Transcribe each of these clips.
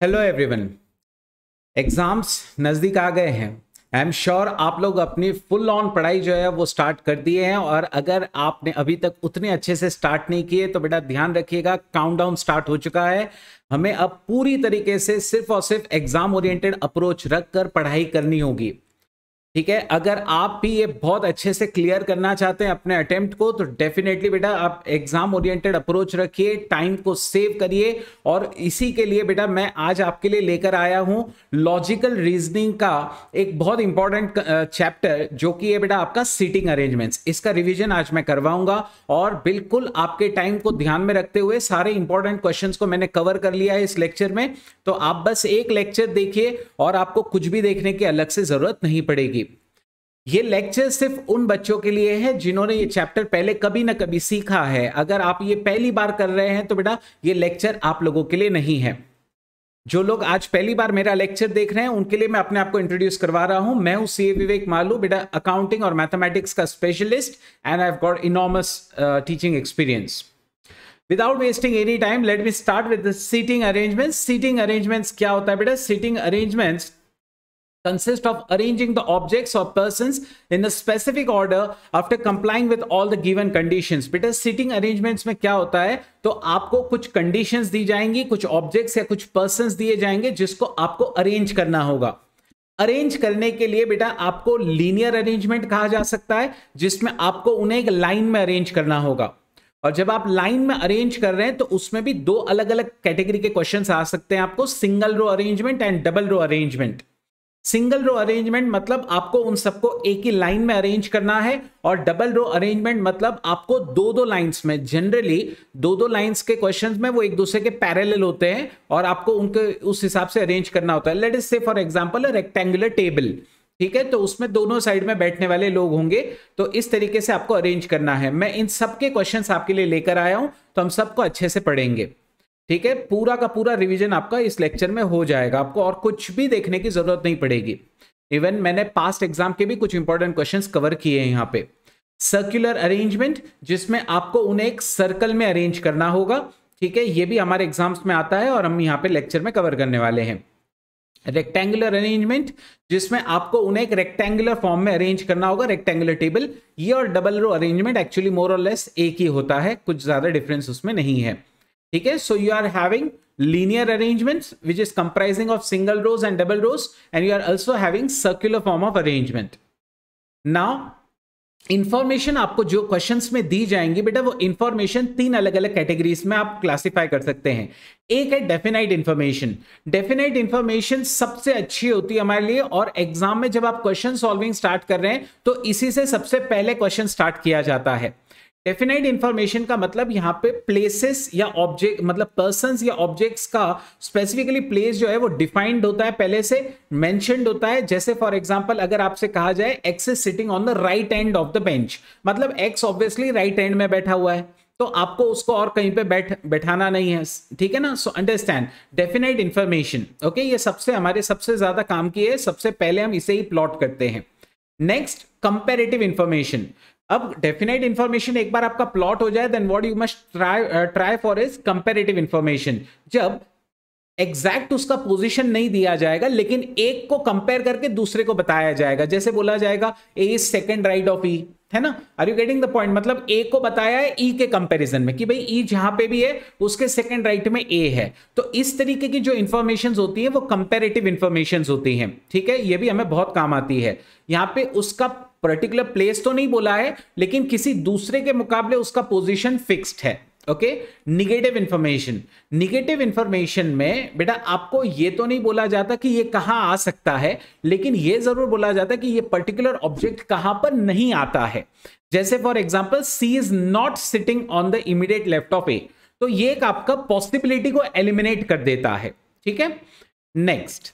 Hello everyone. Exams नज़दीक आ गए हैं। आई एम श्योर आप लोग अपनी फुल ऑन पढ़ाई जो है वो स्टार्ट कर दिए हैं, और अगर आपने अभी तक उतने अच्छे से स्टार्ट नहीं किए तो बेटा ध्यान रखिएगा, काउंटडाउन स्टार्ट हो चुका है। हमें अब पूरी तरीके से सिर्फ और सिर्फ एग्जाम ओरिएंटेड अप्रोच रखकर पढ़ाई करनी होगी। ठीक है, अगर आप भी ये बहुत अच्छे से क्लियर करना चाहते हैं अपने अटेम्प्ट को, तो डेफिनेटली बेटा आप एग्जाम ओरिएंटेड अप्रोच रखिए, टाइम को सेव करिए। और इसी के लिए बेटा मैं आज आपके लिए लेकर आया हूं लॉजिकल रीजनिंग का एक बहुत इंपॉर्टेंट चैप्टर, जो कि है बेटा आपका सीटिंग अरेंजमेंट्स। इसका रिवीजन आज मैं करवाऊंगा, और बिल्कुल आपके टाइम को ध्यान में रखते हुए सारे इंपॉर्टेंट क्वेश्चंस को मैंने कवर कर लिया है इस लेक्चर में। तो आप बस एक लेक्चर देखिए और आपको कुछ भी देखने की अलग से जरूरत नहीं पड़ेगी। ये लेक्चर सिर्फ उन बच्चों के लिए है जिन्होंने ये चैप्टर पहले कभी ना कभी सीखा है। अगर आप ये पहली बार कर रहे हैं तो बेटा ये लेक्चर आप लोगों के लिए नहीं है। जो लोग आज पहली बार मेरा लेक्चर देख रहे हैं उनके लिए मैं अपने आप को इंट्रोड्यूस करवा रहा हूं। मैं हूं सीए विवेक मालू, बेटा अकाउंटिंग और मैथमेटिक्स का specialist, and I have got enormous teaching experience. Without wasting any time let me start with the seating arrangements. Seating arrangements क्या होता है बेटा? Seating arrangements consist of arranging the objects or persons in a specific order after complying with all the given conditions। बेटा sitting arrangements में क्या होता है, तो आपको कुछ conditions दी जाएंगी, कुछ objects या कुछ persons दिए जाएंगे जिसको आपको अरेंज करना होगा। अरेंज करने के लिए बेटा आपको लीनियर अरेंजमेंट कहा जा सकता है, जिसमें आपको उन्हें एक लाइन में अरेंज करना होगा। और जब आप लाइन में अरेंज कर रहे हैं तो उसमें भी दो अलग अलग कैटेगरी के क्वेश्चंस आ सकते हैं आपको, single row arrangement and double row arrangement. Single row arrangement मतलब आपको उन सबको एक ही लाइन में अरेंज करना है, और डबल रो अरेंजमेंट मतलब आपको दो दो लाइंस में, जनरली दो दो लाइंस के क्वेश्चंस में वो एक दूसरे के पैरेलल होते हैं और आपको उनके उस हिसाब से अरेंज करना होता है। लेट अस से for example a rectangular table, ठीक है, तो उसमें दोनों साइड में बैठने वाले लोग होंगे, तो इस तरीके से आपको अरेंज करना है। मैं इन सबके क्वेश्चंस आपके लिए लेकर आया हूं, तो हम सबको अच्छे से पढ़ेंगे। ठीक है, पूरा का पूरा रिवीजन आपका इस लेक्चर में हो जाएगा, आपको और कुछ भी देखने की जरूरत नहीं पड़ेगी। इवन मैंने पास्ट एग्जाम के भी कुछ इंपॉर्टेंट क्वेश्चंस कवर किए हैं यहाँ पे। सर्कुलर अरेंजमेंट, जिसमें आपको उन्हें एक सर्कल में अरेंज करना होगा। ठीक है, ये भी हमारे एग्जाम्स में आता है और हम यहाँ पे लेक्चर में कवर करने वाले हैं। रेक्टेंगुलर अरेंजमेंट, जिसमें आपको उन्हें एक रेक्टेंगुलर फॉर्म में अरेंज करना होगा, रेक्टेंगुलर टेबल। ये और double row arrangement actually more और लेस एक ही होता है, कुछ ज्यादा डिफरेंस उसमें नहीं है। ठीक है, so you are having linear arrangements which is comprising of single rows and double rows, and you are also having circular form of arrangement. Now information आपको जो क्वेश्चंस में दी जाएंगी बेटा, वो इंफॉर्मेशन तीन अलग अलग कैटेगरीज में आप क्लासिफाई कर सकते हैं। एक है डेफिनाइट इंफॉर्मेशन। डेफिनाइट इंफॉर्मेशन सबसे अच्छी होती है हमारे लिए, और एग्जाम में जब आप क्वेश्चन सॉल्विंग स्टार्ट कर रहे हैं तो इसी से सबसे पहले क्वेश्चन स्टार्ट किया जाता है। डेफिनाइट इंफॉर्मेशन का मतलब यहाँ पे प्लेसेस या ऑब्जेक्ट, मतलब पर्संस या ऑब्जेक्ट्स का स्पेसिफिकली प्लेस जो है वो डिफाइंड होता है, पहले से मेंशन्ड होता है। जैसे फॉर एग्जांपल अगर आपसे कहा जाए x is sitting on the right end of the bench, मतलब एक्स ऑब्वियसली राइट एंड में बैठा हुआ है, तो आपको उसको और कहीं पे बैठाना नहीं है। ठीक है ना, so understand definite information. Okay, ये सबसे हमारे सबसे ज्यादा काम की है, सबसे पहले हम इसे ही प्लॉट करते हैं। Next comparative information. अब डेफिनाइट इंफॉर्मेशन एक बार आपका प्लॉट हो जाए, then what you must try for is comparative information. जब एग्जैक्ट उसका पोजीशन नहीं दिया जाएगा, लेकिन एक को कंपेयर करके दूसरे को बताया जाएगा। जैसे बोला जाएगा A is second right of E, है ना? Are you getting the point? मतलब ए को बताया है ई के कंपैरिजन में कि भाई ई जहां पे भी है उसके सेकंड राइट में ए है। तो इस तरीके की जो इंफॉर्मेशन होती है वो कंपैरेटिव इंफॉर्मेशन होती है। ठीक है, ये भी हमें बहुत काम आती है। यहां पे उसका पर्टिकुलर प्लेस तो नहीं बोला है, लेकिन किसी दूसरे के मुकाबले उसका पोजीशन फिक्स्ड है। Okay, negative information. Negative information में बेटा आपको ये तो नहीं बोला जाता कि ये कहां आ सकता है, लेकिन ये जरूर बोला जाता है कि ये पर्टिकुलर ऑब्जेक्ट कहां पर नहीं आता है। जैसे for example C is not sitting on the immediate left of A, तो ये एक आपका पॉसिबिलिटी को एलिमिनेट कर देता है। ठीक है, नेक्स्ट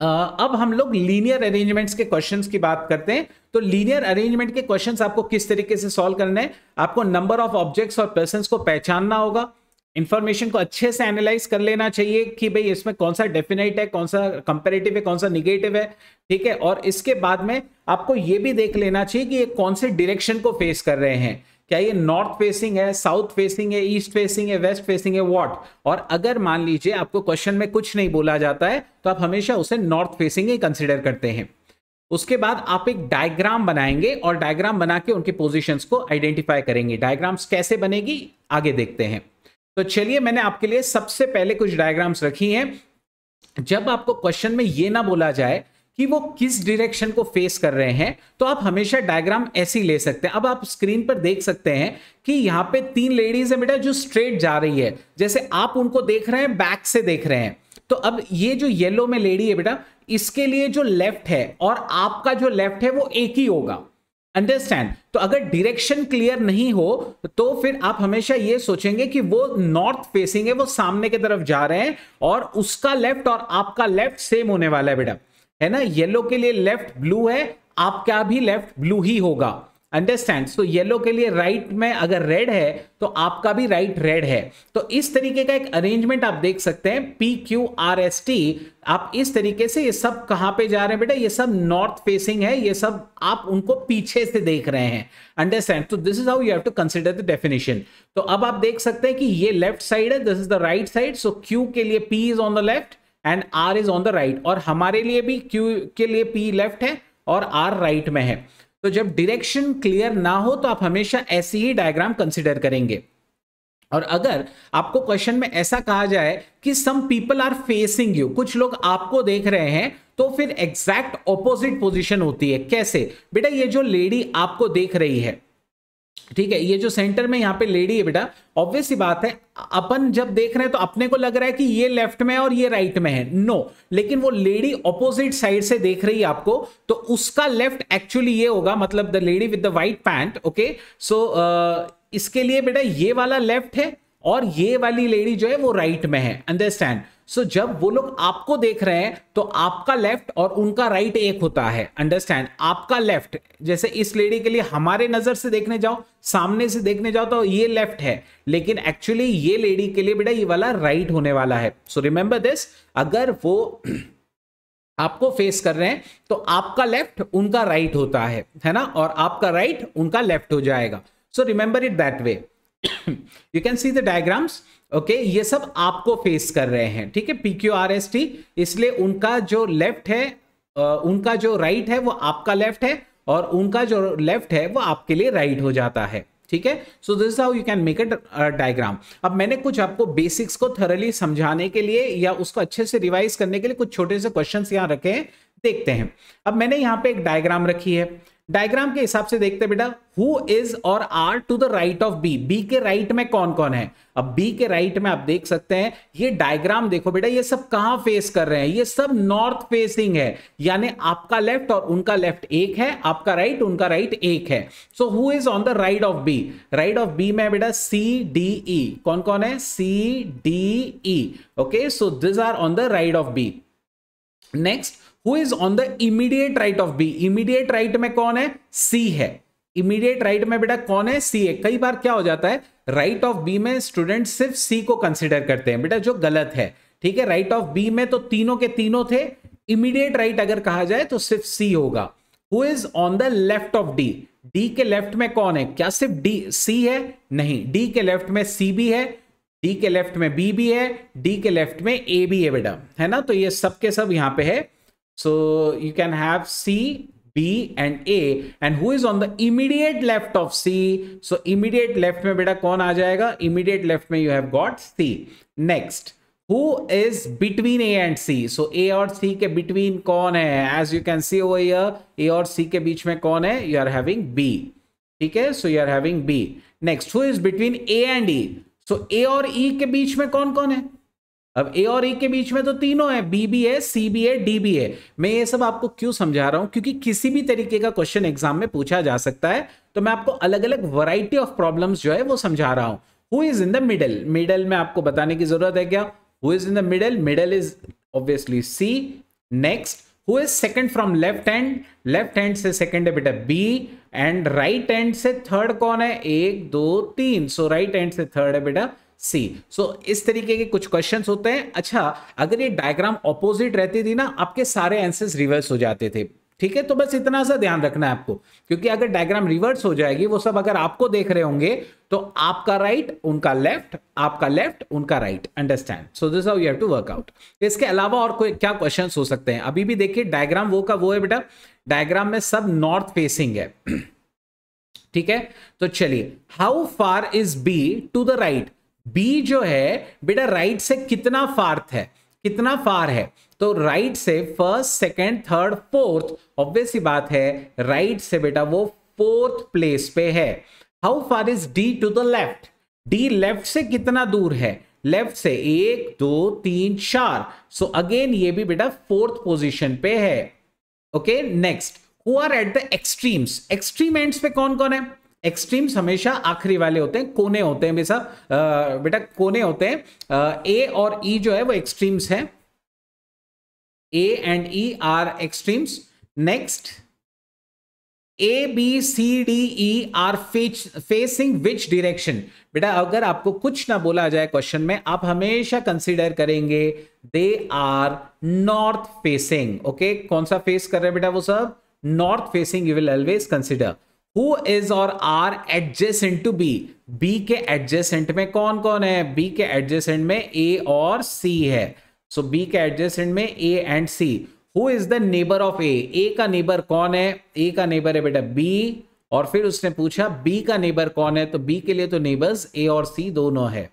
अब हम लोग लीनियर अरेंजमेंट्स के क्वेश्चंस की बात करते हैं। तो लीनियर अरेंजमेंट के क्वेश्चंस आपको किस तरीके से सॉल्व करने हैं? आपको नंबर ऑफ ऑब्जेक्ट्स और पर्संस को पहचानना होगा, इंफॉर्मेशन को अच्छे से एनालाइज कर लेना चाहिए कि भाई इसमें कौन सा डेफिनेट है, कौन सा कंपैरेटिव है, कौन सा निगेटिव है। ठीक है, और इसके बाद में आपको यह भी देख लेना चाहिए कि ये कौन से डायरेक्शन को फेस कर रहे हैं। क्या ये नॉर्थ फेसिंग है, साउथ फेसिंग है, ईस्ट फेसिंग है, वेस्ट फेसिंग है, व्हाट। और अगर मान लीजिए आपको क्वेश्चन में कुछ नहीं बोला जाता है तो आप हमेशा उसे नॉर्थ फेसिंग ही कंसिडर करते हैं। उसके बाद आप एक डायग्राम बनाएंगे और डायग्राम बना के उनके पोजीशंस को आइडेंटिफाई करेंगे। डायग्राम्स कैसे बनेगी आगे देखते हैं। तो चलिए मैंने आपके लिए सबसे पहले कुछ डायग्राम्स रखी हैं। जब आपको क्वेश्चन में ये ना बोला जाए कि वो किस डायरेक्शन को फेस कर रहे हैं तो आप हमेशा डायग्राम ऐसे ही ले सकते हैं। अब आप स्क्रीन पर देख सकते हैं कि यहां पे 3 लेडीज है बेटा जो स्ट्रेट जा रही है, जैसे आप उनको देख रहे हैं बैक से देख रहे हैं। तो अब ये जो येलो में लेडी है बेटा, इसके लिए जो लेफ्ट है और आपका जो लेफ्ट है वो एक ही होगा, अंडरस्टैंड। तो अगर डायरेक्शन क्लियर नहीं हो तो फिर आप हमेशा ये सोचेंगे कि वो नॉर्थ फेसिंग है, वो सामने की तरफ जा रहे हैं और उसका लेफ्ट और आपका लेफ्ट सेम होने वाला है बेटा, है ना। येलो के लिए लेफ्ट ब्लू है, आपका भी लेफ्ट ब्लू ही होगा, अंडरस्टैंड। तो येलो के लिए राइट में अगर रेड है तो आपका भी राइट रेड है। तो इस तरीके का एक अरेंजमेंट आप देख सकते हैं, PQRST। आप इस तरीके से, ये सब कहां पे जा रहे हैं बेटा, ये सब नॉर्थ फेसिंग है, ये सब आप उनको पीछे से देख रहे हैं, अंडरस्टैंड। तो this is how you have to consider the definition. तो अब आप देख सकते हैं कि ये लेफ्ट साइड है, this is the right side. So Q के लिए P is on the left and R is on the right, और हमारे लिए भी Q के लिए P लेफ्ट है और R राइट में है। तो जब डायरेक्शन क्लियर ना हो तो आप हमेशा ऐसी ही डायग्राम कंसीडर करेंगे। और अगर आपको क्वेश्चन में ऐसा कहा जाए कि some people are facing you, कुछ लोग आपको देख रहे हैं, तो फिर एग्जैक्ट ऑपोजिट पोजीशन होती है। कैसे बेटा, ये जो लेडी आपको देख रही है, ठीक है, ये जो सेंटर में यहां पे लेडी है बेटा, ऑब्वियस सी बात है अपन जब देख रहे हैं तो अपने को लग रहा है कि ये लेफ्ट में है और ये राइट में है, नो। लेकिन वो लेडी ऑपोजिट साइड से देख रही है आपको, तो उसका लेफ्ट एक्चुअली ये होगा, मतलब the lady with the white pant, okay. So इसके लिए बेटा ये वाला लेफ्ट है और ये वाली लेडी जो है वो राइट में है, अंडरस्टैंड। सो जब वो लोग आपको देख रहे हैं तो आपका लेफ्ट और उनका राइट एक होता है, अंडरस्टैंड। आपका लेफ्ट, जैसे इस लेडी के लिए हमारे नजर से देखने जाओ, सामने से देखने जाओ तो ये लेफ्ट है, लेकिन एक्चुअली ये लेडी के लिए बेटा ये वाला राइट होने वाला है। सो रिमेंबर दिस, अगर वो आपको फेस कर रहे हैं तो आपका लेफ्ट उनका राइट होता है ना, और आपका राइट उनका लेफ्ट हो जाएगा। सो remember it that way. You can see the diagrams, okay. ये सब आपको फेस कर रहे हैं, ठीक है, PQRST। इसलिए उनका जो लेफ्ट है, उनका जो राइट है वो आपका लेफ्ट है, और उनका जो लेफ्ट है वो आपके लिए राइट हो जाता है, ठीक है। So this is how you can make a diagram. अब मैंने कुछ आपको बेसिक्स को थॉरली समझाने के लिए या उसको अच्छे से रिवाइज करने के लिए कुछ छोटे से क्वेश्चंस यहां रखे हैं, देखते हैं। अब मैंने यहां पे एक डायग्राम रखी है, डायग्राम के हिसाब से देखते हैं बेटा, who is or are to the right of B. B के राइट में कौन कौन है। अब बी के राइट में आप देख सकते हैं, ये डायग्राम देखो बेटा, ये सब कहां फेस कर रहे हैं, ये सब नॉर्थ फेसिंग है, यानी आपका लेफ्ट और उनका लेफ्ट एक है, आपका राइट उनका राइट एक है। So who is on the right of B. Right of B में बेटा CDE, कौन कौन है, CDE, okay. So this are on the right of B. Next, who is on the immediate right of B. Immediate right में कौन है, C है। Immediate right में बेटा कौन है, C है। कई बार क्या हो जाता है, राइट ऑफ बी में स्टूडेंट सिर्फ C को कंसिडर करते हैं बेटा, जो गलत है, ठीक है। राइट ऑफ बी में तो तीनों के तीनों थे, इमीडिएट राइट अगर कहा जाए तो सिर्फ C होगा। Who is on the left of D। D के लेफ्ट में कौन है, क्या सिर्फ C है, नहीं, D के लेफ्ट में C भी है, D के लेफ्ट में B भी है, D के लेफ्ट में A भी है बेटा, है ना। तो ये सब के सब यहां पे है। So you can have C, B and A, and who is on the immediate left of C? So immediate left में बेटा कौन आ जाएगा, immediate left में you have got C. Next, who is between A and C? So A और C के between कौन है, as you can see over here, A और C के बीच में कौन है, you are having B, ठीक है। So you are having B. Next, who is between A and E? So A और E के बीच में कौन कौन है। अब A और E के बीच में तो तीनों है, B भी है, C भी है, D भी है। मैं ये सब आपको क्यों समझा रहा हूं, क्योंकि किसी भी तरीके का क्वेश्चन एग्जाम में पूछा जा सकता है, तो मैं आपको अलग अलग वैरायटी ऑफ प्रॉब्लम्स जो है वो समझा रहा हूं। Who is in the middle. Middle में आपको बताने की जरूरत है क्या, who is in the middle. Middle is obviously C। Next, who is second from left hand. Left hand से सेकंड है बेटा B, एंड राइट हैंड से थर्ड कौन है, 1 2 3। सो राइट हैंड से थर्ड है बेटा C। सो इस तरीके के कुछ क्वेश्चंस होते हैं। अच्छा, अगर ये डायग्राम ऑपोजिट रहती थी ना, आपके सारे आंसर्स रिवर्स हो जाते थे, ठीक है, तो बस इतना सा ध्यान रखना है आपको, क्योंकि अगर डायग्राम रिवर्स हो जाएगी, वो सब अगर आपको देख रहे होंगे तो आपका राइट उनका लेफ्ट, आपका लेफ्ट उनका right, understand. So this how you have to work out. इसके अलावा और कोई क्या क्वेश्चंस हो सकते हैं? अभी भी देखिए डायग्राम वो का वो है बेटा, डायग्राम में सब नॉर्थ फेसिंग है। ठीक है, तो चलिए, how far is B to the right? B जो है बेटा राइट से कितना फार है, कितना फार है? तो राइट से first, second, third, fourth, obvious सी बात है राइट से बेटा वो फोर्थ प्लेस पे है। How far is D to the left? D left से कितना दूर है? लेफ्ट से 1 2 3 4, सो अगेन ये भी बेटा फोर्थ पोजीशन पे है। Okay, next, who are at the extremes? Extreme ends पे कौन कौन है? एक्सट्रीम्स हमेशा आखिरी वाले होते हैं, कोने होते हैं बेटा कोने होते हैं। ए और ई जो है वो एक्सट्रीम्स है, A and E are extremes. Next, A B C D E are facing which direction? बेटा अगर आपको कुछ ना बोला जाए क्वेश्चन में, आप हमेशा कंसीडर करेंगे they are north facing. Okay, कौन सा फेस कर रहे हैं बेटा वो सब? North facing, you will always consider. Who is or are adjacent to B? B के एडजेसेंट में कौन कौन है? बी के एडजेसेंट में ए और सी है, सो बी के एडजेसेंट में A and C. Who is the neighbour of A? A का नेबर कौन है? ए का नेबर है बेटा बी, और फिर उसने पूछा बी का नेबर कौन है, तो बी के लिए तो नेबर्स ए और सी दोनों है।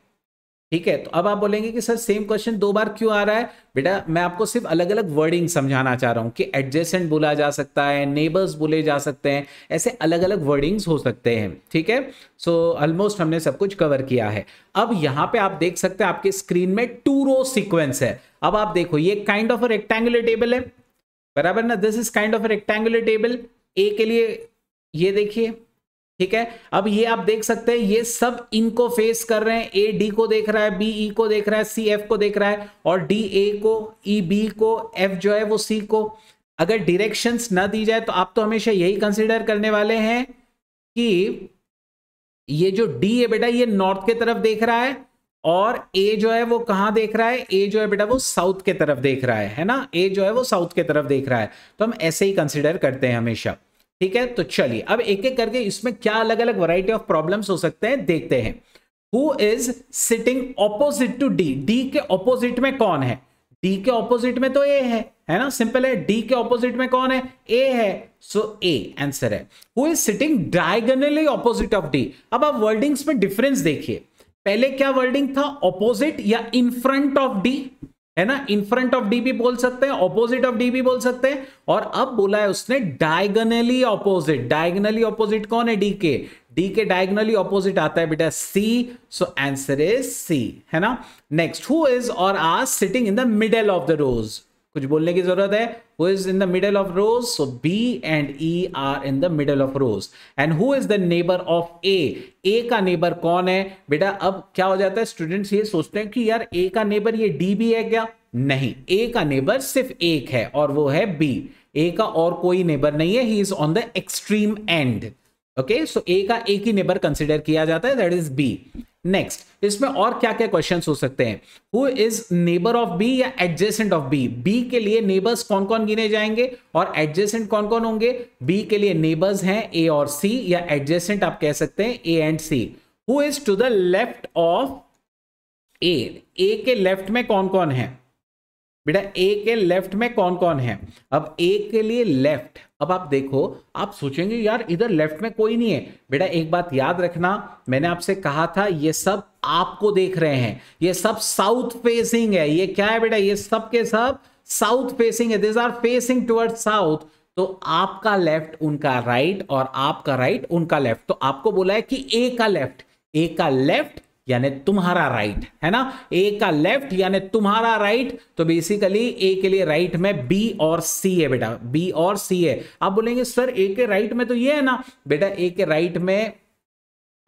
ठीक है, तो अब आप बोलेंगे कि सर सेम क्वेश्चन 2 बार क्यों आ रहा है? बेटा मैं आपको सिर्फ अलग अलग वर्डिंग समझाना चाह रहा हूं कि एडजेसेंट बोला जा सकता है, नेबर्स बोले जा सकते हैं, ऐसे अलग अलग वर्डिंग्स हो सकते हैं। ठीक है, सो ऑलमोस्ट हमने सब कुछ कवर किया है। अब यहां पे आप देख सकते हैं आपके स्क्रीन में 2 रो सीक्वेंस है। अब आप देखो ये kind of a rectangular table है, बराबर ना? This is kind of a rectangular table. A के लिए ये देखिए, ठीक है, अब ये आप देख सकते हैं ये सब इनको फेस कर रहे हैं। ए डी को देख रहा है, बी ई को देख रहा है, सी एफ को देख रहा है, और डी ए को, ई बी को, एफ जो है वो सी को। अगर डायरेक्शंस ना दी जाए तो आप तो हमेशा यही कंसीडर करने वाले हैं कि ये जो डी है बेटा ये नॉर्थ के तरफ देख रहा है, और ए जो है वो कहां देख रहा है? ए जो है बेटा वो साउथ के तरफ देख रहा है ना? ए जो है वो साउथ के तरफ देख रहा है, तो हम ऐसे ही कंसीडर करते हैं हमेशा। ठीक है, तो चलिए अब एक एक करके इसमें क्या अलग अलग वैरायटी ऑफ प्रॉब्लम्स हो सकते हैं देखते हैं। Who is sitting opposite to D? D के ऑपोजिट में कौन है? डी के ऑपोजिट में तो ए है ना? सिंपल है, डी के ऑपोजिट में कौन है? ए है, सो ए आंसर है। Who is sitting diagonally opposite of D? अब आप वर्डिंग्स में डिफरेंस देखिए, पहले क्या वर्डिंग था? ऑपोजिट या इन फ्रंट ऑफ डी, है ना? इन फ्रंट ऑफ डी भी बोल सकते हैं, ऑपोजिट ऑफ डी भी बोल सकते हैं, और अब बोला है उसने डायगोनली ऑपोजिट। डायगोनली ऑपोजिट कौन है? डी के। डी के डायगोनली ऑपोजिट आता है बेटा सी, सो आंसर इज सी, है ना? Next, who is or are sitting in the middle of the rows? कुछ बोलने की जरूरत है? Who is in the middle of rows? So B and E are in the middle of rows. And who is the neighbour of A? A का neighbour कौन है बेटा? अब क्या हो जाता है, स्टूडेंट्स ये सोचते हैं कि यार ए का नेबर ये डी भी है क्या? नहीं, ए का नेबर सिर्फ एक है और वो है बी। ए का और कोई नेबर नहीं है, he is on the extreme end. Okay, so A का एक ही नेबर कंसिडर किया जाता है, दैट इज बी। नेक्स्ट, इसमें और क्या क्या क्वेश्चंस हो सकते हैं? Who is neighbour of B या एडजेसेंट ऑफ बी? बी के लिए नेबर्स कौन कौन गिने जाएंगे और एडजेसेंट कौन कौन होंगे? बी के लिए नेबर्स हैं ए और सी, या एडजेसेंट आप कह सकते हैं A and C. Who is to the left of A? A के लेफ्ट में कौन कौन है बेटा? ए के लेफ्ट में कौन कौन है? अब ए के लिए लेफ्ट, अब आप देखो, आप सोचेंगे यार इधर लेफ्ट में कोई नहीं है। बेटा एक बात याद रखना, मैंने आपसे कहा था ये सब आपको देख रहे हैं, ये सब साउथ फेसिंग है। ये क्या है बेटा? ये सब के सब साउथ फेसिंग है, this are facing towards south. तो आपका लेफ्ट उनका राइट और आपका राइट उनका लेफ्ट। तो आपको बोला है कि ए का लेफ्ट, ए का लेफ्ट यानी तुम्हारा राइट, है ना? ए का लेफ्ट यानी तुम्हारा राइट, तो बेसिकली ए के लिए राइट में बी और सी है बेटा, बी और सी है। आप बोलेंगे सर ए के राइट में तो ये है ना? बेटा ए के राइट में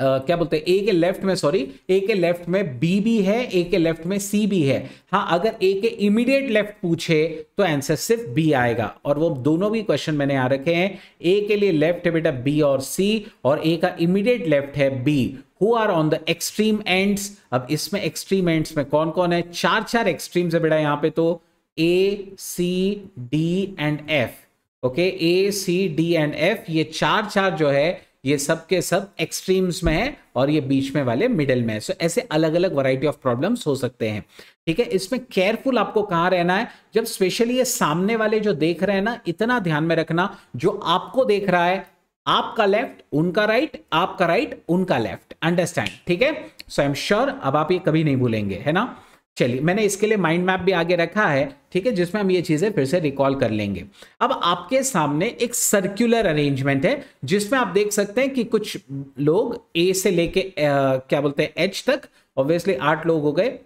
क्या बोलते हैं, ए के लेफ्ट में, सॉरी, ए के लेफ्ट में बी भी है, ए के लेफ्ट में सी भी है। हाँ, अगर ए के इमीडिएट लेफ्ट पूछे तो आंसर सिर्फ बी आएगा, और वो दोनों भी क्वेश्चन मैंने यहां रखे हैं। ए के लिए लेफ्ट है बेटा बी और सी, और ए का इमीडिएट लेफ्ट है B. Who are on the extreme ends? अब इसमें एक्सट्रीम एंड्स में कौन कौन है? चार चार एक्सट्रीम्स है बेटा यहाँ पे, तो A C D and F. Okay, A C D and F, ये चार चार जो है ये सब के सब एक्सट्रीम्स में है और ये बीच में वाले मिडिल में है। सो ऐसे अलग अलग वैरायटी ऑफ प्रॉब्लम्स हो सकते हैं। ठीक है, इसमें केयरफुल आपको कहां रहना है, जब स्पेशली ये सामने वाले जो देख रहे हैं ना, इतना ध्यान में रखना, जो आपको देख रहा है आपका लेफ्ट उनका राइट, आपका राइट उनका लेफ्ट, अंडरस्टैंड? ठीक है, सो आई एम श्योर अब आप ये कभी नहीं भूलेंगे, है ना। चलिए, मैंने इसके लिए माइंड मैप भी आगे रखा है, ठीक है, जिसमें हम ये चीजें फिर से रिकॉल कर लेंगे। अब आपके सामने एक सर्कुलर अरेंजमेंट है जिसमें आप देख सकते हैं कि कुछ लोग ए से लेके क्या बोलते हैं एच तक, ऑब्वियसली 8 लोग हो गए,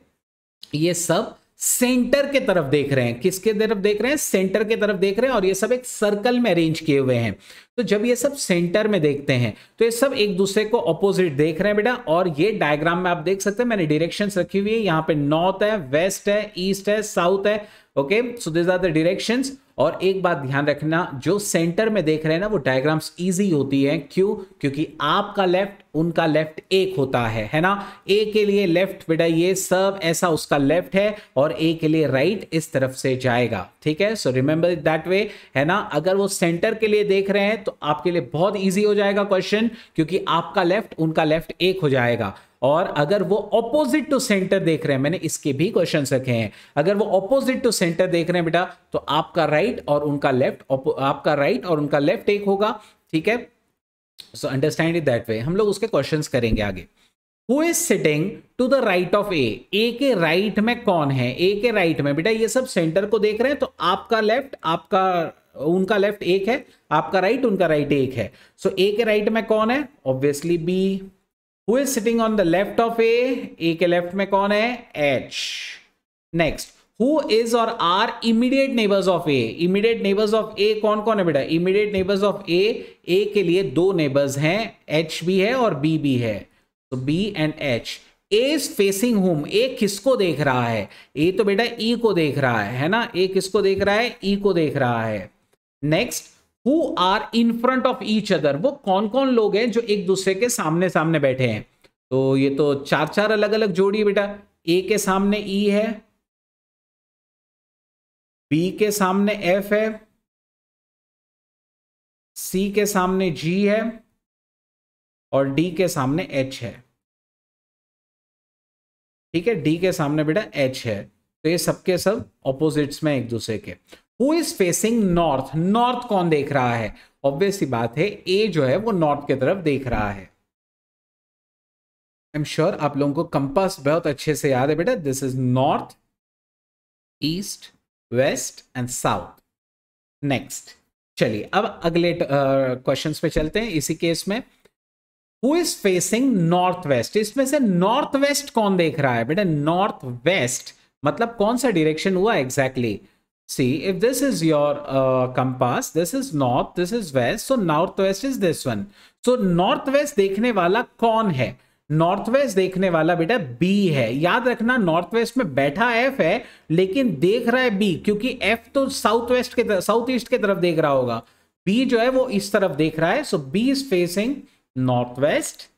ये सब सेंटर के तरफ देख रहे हैं। किसके तरफ देख रहे हैं? सेंटर के तरफ देख रहे हैं, और ये सब एक सर्कल में अरेंज किए हुए हैं। तो जब ये सब सेंटर में देखते हैं तो ये सब एक दूसरे को ऑपोजिट देख रहे हैं बेटा। और ये डायग्राम में आप देख सकते हैं मैंने डायरेक्शंस रखी हुई है, यहाँ पे नॉर्थ है, वेस्ट है, ईस्ट है, साउथ है। Okay, so this are the directions. और एक बात ध्यान रखना, जो सेंटर में देख रहे हैं ना वो डायग्राम्स इजी होती है। क्यों? क्योंकि आपका लेफ्ट उनका लेफ्ट एक होता है ना। ए के लिए लेफ्ट बेटा ये सब ऐसा उसका लेफ्ट है, और ए के लिए राइट इस तरफ से जाएगा। ठीक है, सो रिमेंबर दैट वे, है ना। अगर वो सेंटर के लिए देख रहे हैं तो आपके लिए बहुत इजी हो जाएगा क्वेश्चन, क्योंकि आपका लेफ्ट उनका लेफ्ट एक हो जाएगा। और अगर वो ऑपोजिट टू सेंटर देख रहे हैं, मैंने इसके भी क्वेश्चंस रखे हैं, अगर वो ऑपोजिट टू सेंटर देख रहे हैं बेटा तो आपका राइट और उनका लेफ्ट, आपका राइट और उनका लेफ्ट एक होगा। ठीक है, so understand it that way. हम लोग उसके क्वेश्चंस करेंगे आगे। Who is sitting to the right of A? A के राइट में कौन है? ए के राइट में बेटा ये सब सेंटर को देख रहे हैं, तो आपका लेफ्ट आपका उनका लेफ्ट एक है, आपका राइट उनका राइट एक है। सो ए के राइट में कौन है? Obviously B. Who is sitting on the left of A? A के लेफ्ट में कौन है? H. Next, who is or are immediate neighbors of A? Immediate neighbors of A कौन कौन है बेटा? Immediate neighbors of A, A के लिए 2 neighbors हैं, H भी है और B भी है। तो B and H. A is facing whom? A किसको देख रहा है? A तो बेटा E को देख रहा है ना। A किसको देख रहा है? E को देख रहा है। Next, Who are in front of each other? वो कौन कौन लोग हैं जो एक दूसरे के सामने सामने बैठे हैं? तो ये तो 4 अलग अलग जोड़ी बेटा। A के सामने E है, B के सामने F है, C के सामने G है और D के सामने H है। ठीक है, D के सामने बेटा H है। तो ये सबके सब ऑपोजिट्स में एक दूसरे के। Who is facing north? North कौन देख रहा है? ऑब्वियस सी बात है ए जो है वो नॉर्थ की तरफ देख रहा है। आई एम श्योर आप लोगों को कंपास बहुत अच्छे से याद है बेटा। This is north, east, west and south. Next, चलिए अब अगले क्वेश्चंस पे चलते हैं। इसी केस में who is facing north waste? इसमें से नॉर्थ वेस्ट कौन देख रहा है बेटा? नॉर्थ वेस्ट मतलब कौन सा डायरेक्शन हुआ exactly? See, if this is your compass, this is north, this is west, so northwest is this one. So northwest देखने वाला कौन है? नॉर्थवेस्ट देखने वाला बेटा B है। याद रखना नॉर्थ वेस्ट में बैठा F है लेकिन देख रहा है B, क्योंकि F तो साउथ वेस्ट के तरफ, साउथ ईस्ट के तरफ देख रहा होगा, B जो है वो इस तरफ देख रहा है। सो B is facing northwest.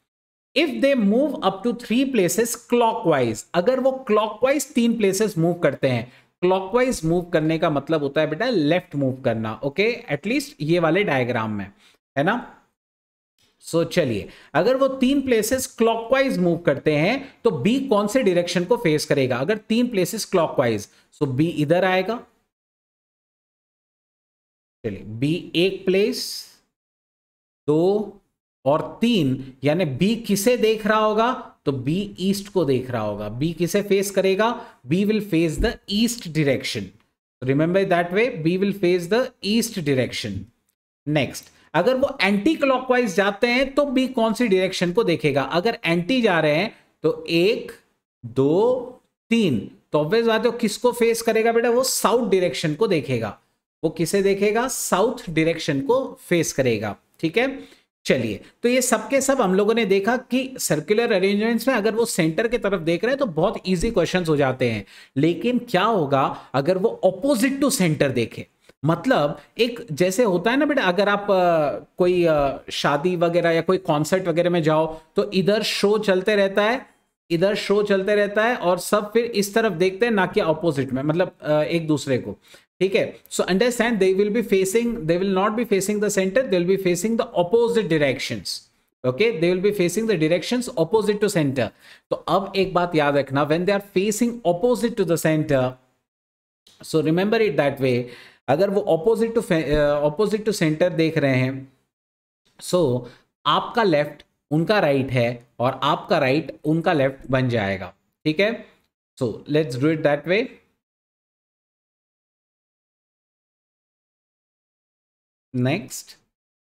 If they move up to 3 places clockwise, अगर वो clockwise 3 places मूव करते हैं, क्लॉकवाइज मूव करने का मतलब होता है बेटा लेफ्ट मूव करना। ओके, एटलीस्ट ये वाले डायग्राम में, है ना। सो चलिए, अगर वो 3 प्लेसेस क्लॉकवाइज मूव करते हैं तो बी कौन से डायरेक्शन को फेस करेगा? अगर 3 प्लेसेस क्लॉकवाइज, सो बी इधर आएगा। चलिए, बी एक प्लेस, 2 और 3, यानी बी किसे देख रहा होगा? तो बी ईस्ट को देख रहा होगा। बी किसे फेस करेगा? B will face the east direction. Remember that way, B will face the east direction. Next, अगर वो एंटी क्लॉकवाइज जाते हैं तो बी कौन सी डायरेक्शन को देखेगा? अगर एंटी जा रहे हैं तो 1, 2, 3, तो ऑब्वियस बात है किसको फेस करेगा बेटा? वो साउथ डायरेक्शन को देखेगा। वो किसे देखेगा? साउथ डायरेक्शन को फेस करेगा। ठीक है, चलिए, तो ये सबके सब हम लोगों ने देखा कि सर्कुलर अरेंजमेंट्स में अगर वो सेंटर की तरफ देख रहे हैं तो बहुत इजी क्वेश्चंस हो जाते हैं। लेकिन क्या होगा अगर वो ऑपोजिट टू सेंटर देखे? मतलब एक जैसे होता है ना बेटा, अगर आप कोई शादी वगैरह या कोई कॉन्सर्ट वगैरह में जाओ तो इधर शो चलते रहता है, इधर शो चलते रहता है और सब फिर इस तरफ देखते हैं ना कि ऑपोजिट में, मतलब एक दूसरे को। ठीक है, so understand they will not be facing the centre, they will be facing the opposite directions. Okay, they will be facing the directions opposite to centre. तो अब एक बात याद रखना, when they are facing opposite to the centre, so remember it that way, अगर वो opposite to centre देख रहे हैं, सो आपका लेफ्ट उनका राइट है और आपका राइट उनका लेफ्ट बन जाएगा। ठीक है, so let's do it that way. Next,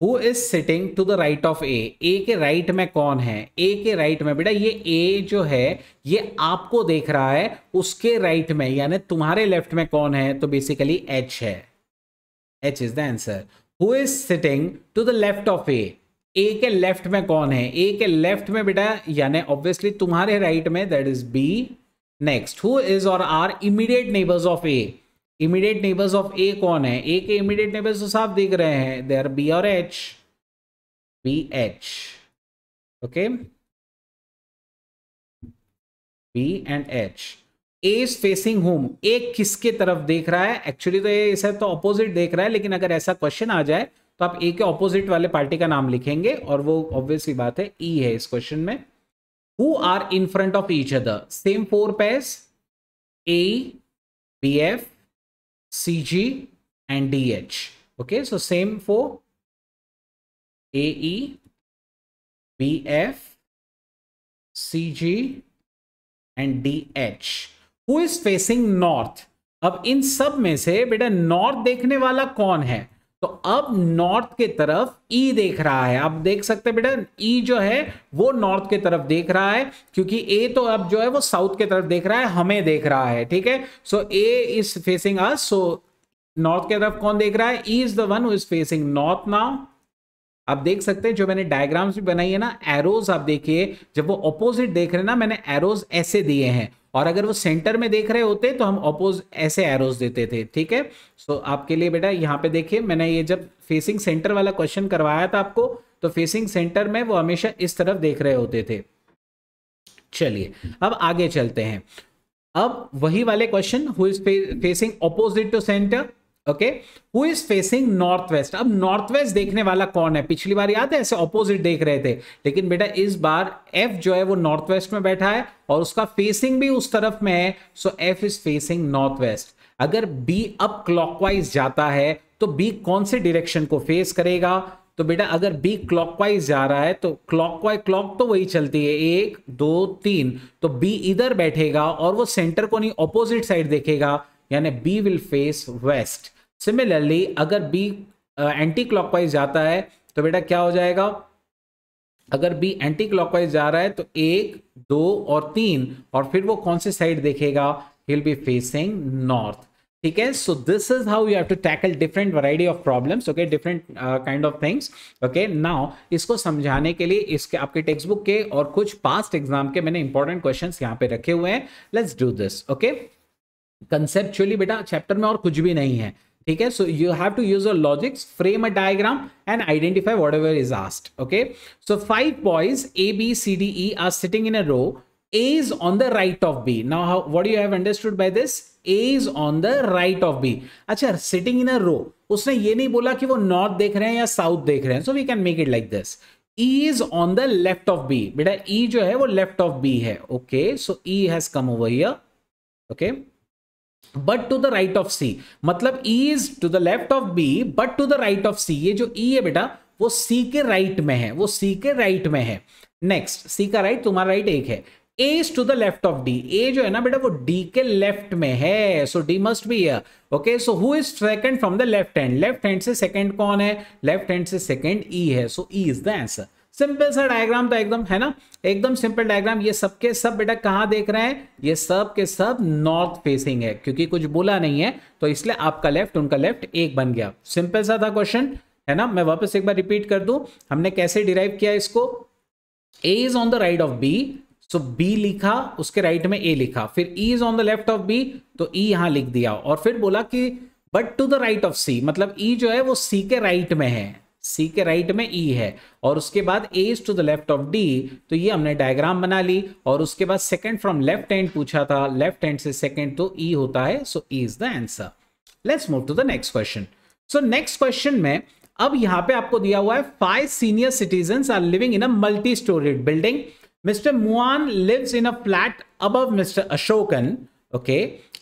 who is sitting to the right of A? A के राइट में कौन है? ए के राइट में बेटा ये ए जो है ये आपको देख रहा है, उसके राइट में यानी तुम्हारे लेफ्ट में कौन है? तो बेसिकली एच है, H is the answer. Who is sitting to the left of A? A के लेफ्ट में कौन है? ए के लेफ्ट में बेटा यानी ऑब्वियसली तुम्हारे राइट में, that is B. Next, who is or are immediate neighbours of A? Immediate neighbours of A कौन है? ए के इमीडिएट नेबर्स तो साफ दिख रहे हैं, दे आर बी और H, B H. Okay, B and H. A is facing whom, A किसके तरफ देख रहा है? एक्चुअली तो ये इसे तो ऑपोजिट देख रहा है, लेकिन अगर ऐसा क्वेश्चन आ जाए तो आप ए के ऑपोजिट वाले पार्टी का नाम लिखेंगे और वो ऑब्वियसली बात है ई है इस क्वेश्चन में। Who are in front of each other? Same 4 pairs, A, B F, CG and DH. Okay, so same for AE, BF, CG and DH. Who is facing north? अब इन सब में से बेटा नॉर्थ देखने वाला कौन है? तो अब नॉर्थ के तरफ ई देख रहा है। आप देख सकते हैं बेटा ई जो है वो नॉर्थ के तरफ देख रहा है, क्योंकि ए तो अब जो है वो साउथ के तरफ देख रहा है, हमें देख रहा है। ठीक है, so A is facing us, so north की तरफ कौन देख रहा है? E is the one who is facing north. Now आप देख सकते हैं जो मैंने डायग्राम्स भी बनाई है ना, एरोज आप देखिए, जब वो ऑपोजिट देख रहे हैं ना, मैंने एरोज ऐसे दिए हैं, और अगर वो सेंटर में देख रहे होते तो हम ऑपोज ऐसे एरोज देते थे। ठीक है, सो आपके लिए बेटा यहाँ पे देखिए, मैंने ये जब फेसिंग सेंटर वाला क्वेश्चन करवाया था आपको, तो फेसिंग सेंटर में वो हमेशा इस तरफ देख रहे होते थे। चलिए अब आगे चलते हैं। अब वही वाले question, who is facing opposite to centre? Okay, who is facing north west? अब नॉर्थ वेस्ट देखने वाला कौन है? पिछली बार याद है ऐसे ऑपोजिट देख रहे थे, लेकिन बेटा इस बार एफ जो है वो नॉर्थ वेस्ट में बैठा है और उसका फेसिंग भी उस तरफ में है, so F is facing north west. अगर बी अब क्लॉकवाइज जाता है तो बी कौन से डायरेक्शन को फेस करेगा? तो बेटा अगर बी क्लॉकवाइज जा रहा है तो क्लॉक तो वही चलती है, 1 2 3, तो बी इधर बैठेगा और वो सेंटर को नहीं ऑपोजिट साइड देखेगा, यानी B will face west. Similarly अगर बी एंटी क्लॉकवाइज जाता है तो बेटा क्या हो जाएगा? अगर बी एंटी क्लॉकवाइज जा रहा है तो 1 2 और 3, और फिर वो कौन से साइड देखेगा? He will be facing north. ठीक है, so this is how you have to tackle different variety of problems. Okay, different kind of things. Okay, now इसको समझाने के लिए इसके आपके टेक्स्ट बुक के और कुछ पास्ट एग्जाम के मैंने इंपॉर्टेंट क्वेश्चंस यहाँ पे रखे हुए हैं। Let's do this. Okay, conceptually बेटा चैप्टर में और कुछ भी नहीं है। ठीक है, so you have to use your logics, frame a diagram and identify whatever is asked. Okay, so 5 boys A B C D E are sitting in a row, A is on the right of B. Now what do you have understood by this? A is on the right of B. अच्छा, sitting in a row, उसने ये नहीं बोला कि वो north देख रहे हैं या साउथ देख रहे हैं, so we can make it like this. E is on the left of B. बेटा E जो है वो left of B है। Okay, so E has come over here. Okay, but to the right of C, मतलब E is to the left of B but to the right of C. ये जो E है बेटा वो C के right में है, वो C के राइट में है। नेक्स्ट, C का राइट, तुम्हारा राइट 1 है। A is to the left of D. A जो है ना बेटा वो D के लेफ्ट में है, so D must be here. Okay, so who is second from the left hand? Left hand से सेकंड कौन है? लेफ्ट हैंड से सेकंड E है, so E is the answer. Simple सा डायग्राम था एकदम, है ना, एकदम सिंपल डायग्राम। ये सबके सब बेटा कहाँ देख रहे हैं? ये सब के सब नॉर्थ फेसिंग है, क्योंकि कुछ बोला नहीं है तो इसलिए आपका लेफ्ट उनका लेफ्ट एक बन गया। सिंपल सा था क्वेश्चन, है ना। मैं वापस एक बार रिपीट कर दूं, हमने कैसे डिराइव किया इसको। A is on the right of B, so B लिखा, उसके राइट में A लिखा, फिर E is on the left of B, तो E यहां लिख दिया, और फिर बोला कि but to the right of C, मतलब E जो है वो C के राइट में है, C के राइट में E है, और उसके बाद A is to the left of D, तो ये हमने डायग्राम बना ली, और उसके बाद सेकंड फ्रॉम लेफ्ट हैंड पूछा था, लेफ्ट हैंड से सेकंड तो E होता है, so E is the answer. Let's move to the next question. So next question में अब यहां पे आपको दिया हुआ है 5 senior citizens are living in a multi storeyed building. Mister Muan lives in a flat above mister Ashokan. Okay,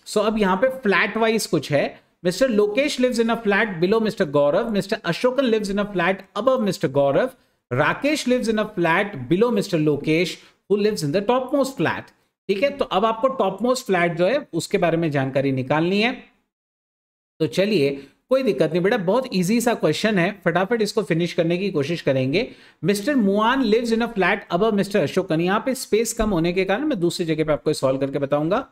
so अब यहां पे फ्लैट वाइज कुछ है. Mister Lokesh lives in a flat below mister Gaurav. Mister Ashokan lives in a flat above mister Gaurav. Rakesh lives in a flat below mister Lokesh who lives in the top most flat. ठीक है, तो अब आपको टॉप मोस्ट फ्लैट जो है उसके बारे में जानकारी निकालनी है. तो चलिए, कोई दिक्कत नहीं बेटा, बहुत इजी सा क्वेश्चन है, फटाफट इसको फिनिश करने की कोशिश करेंगे. Mister Muan lives in a flat above mister Ashokan. यहां पे स्पेस कम होने के कारण मैं दूसरी जगह पे आपको सॉल्व करके बताऊंगा.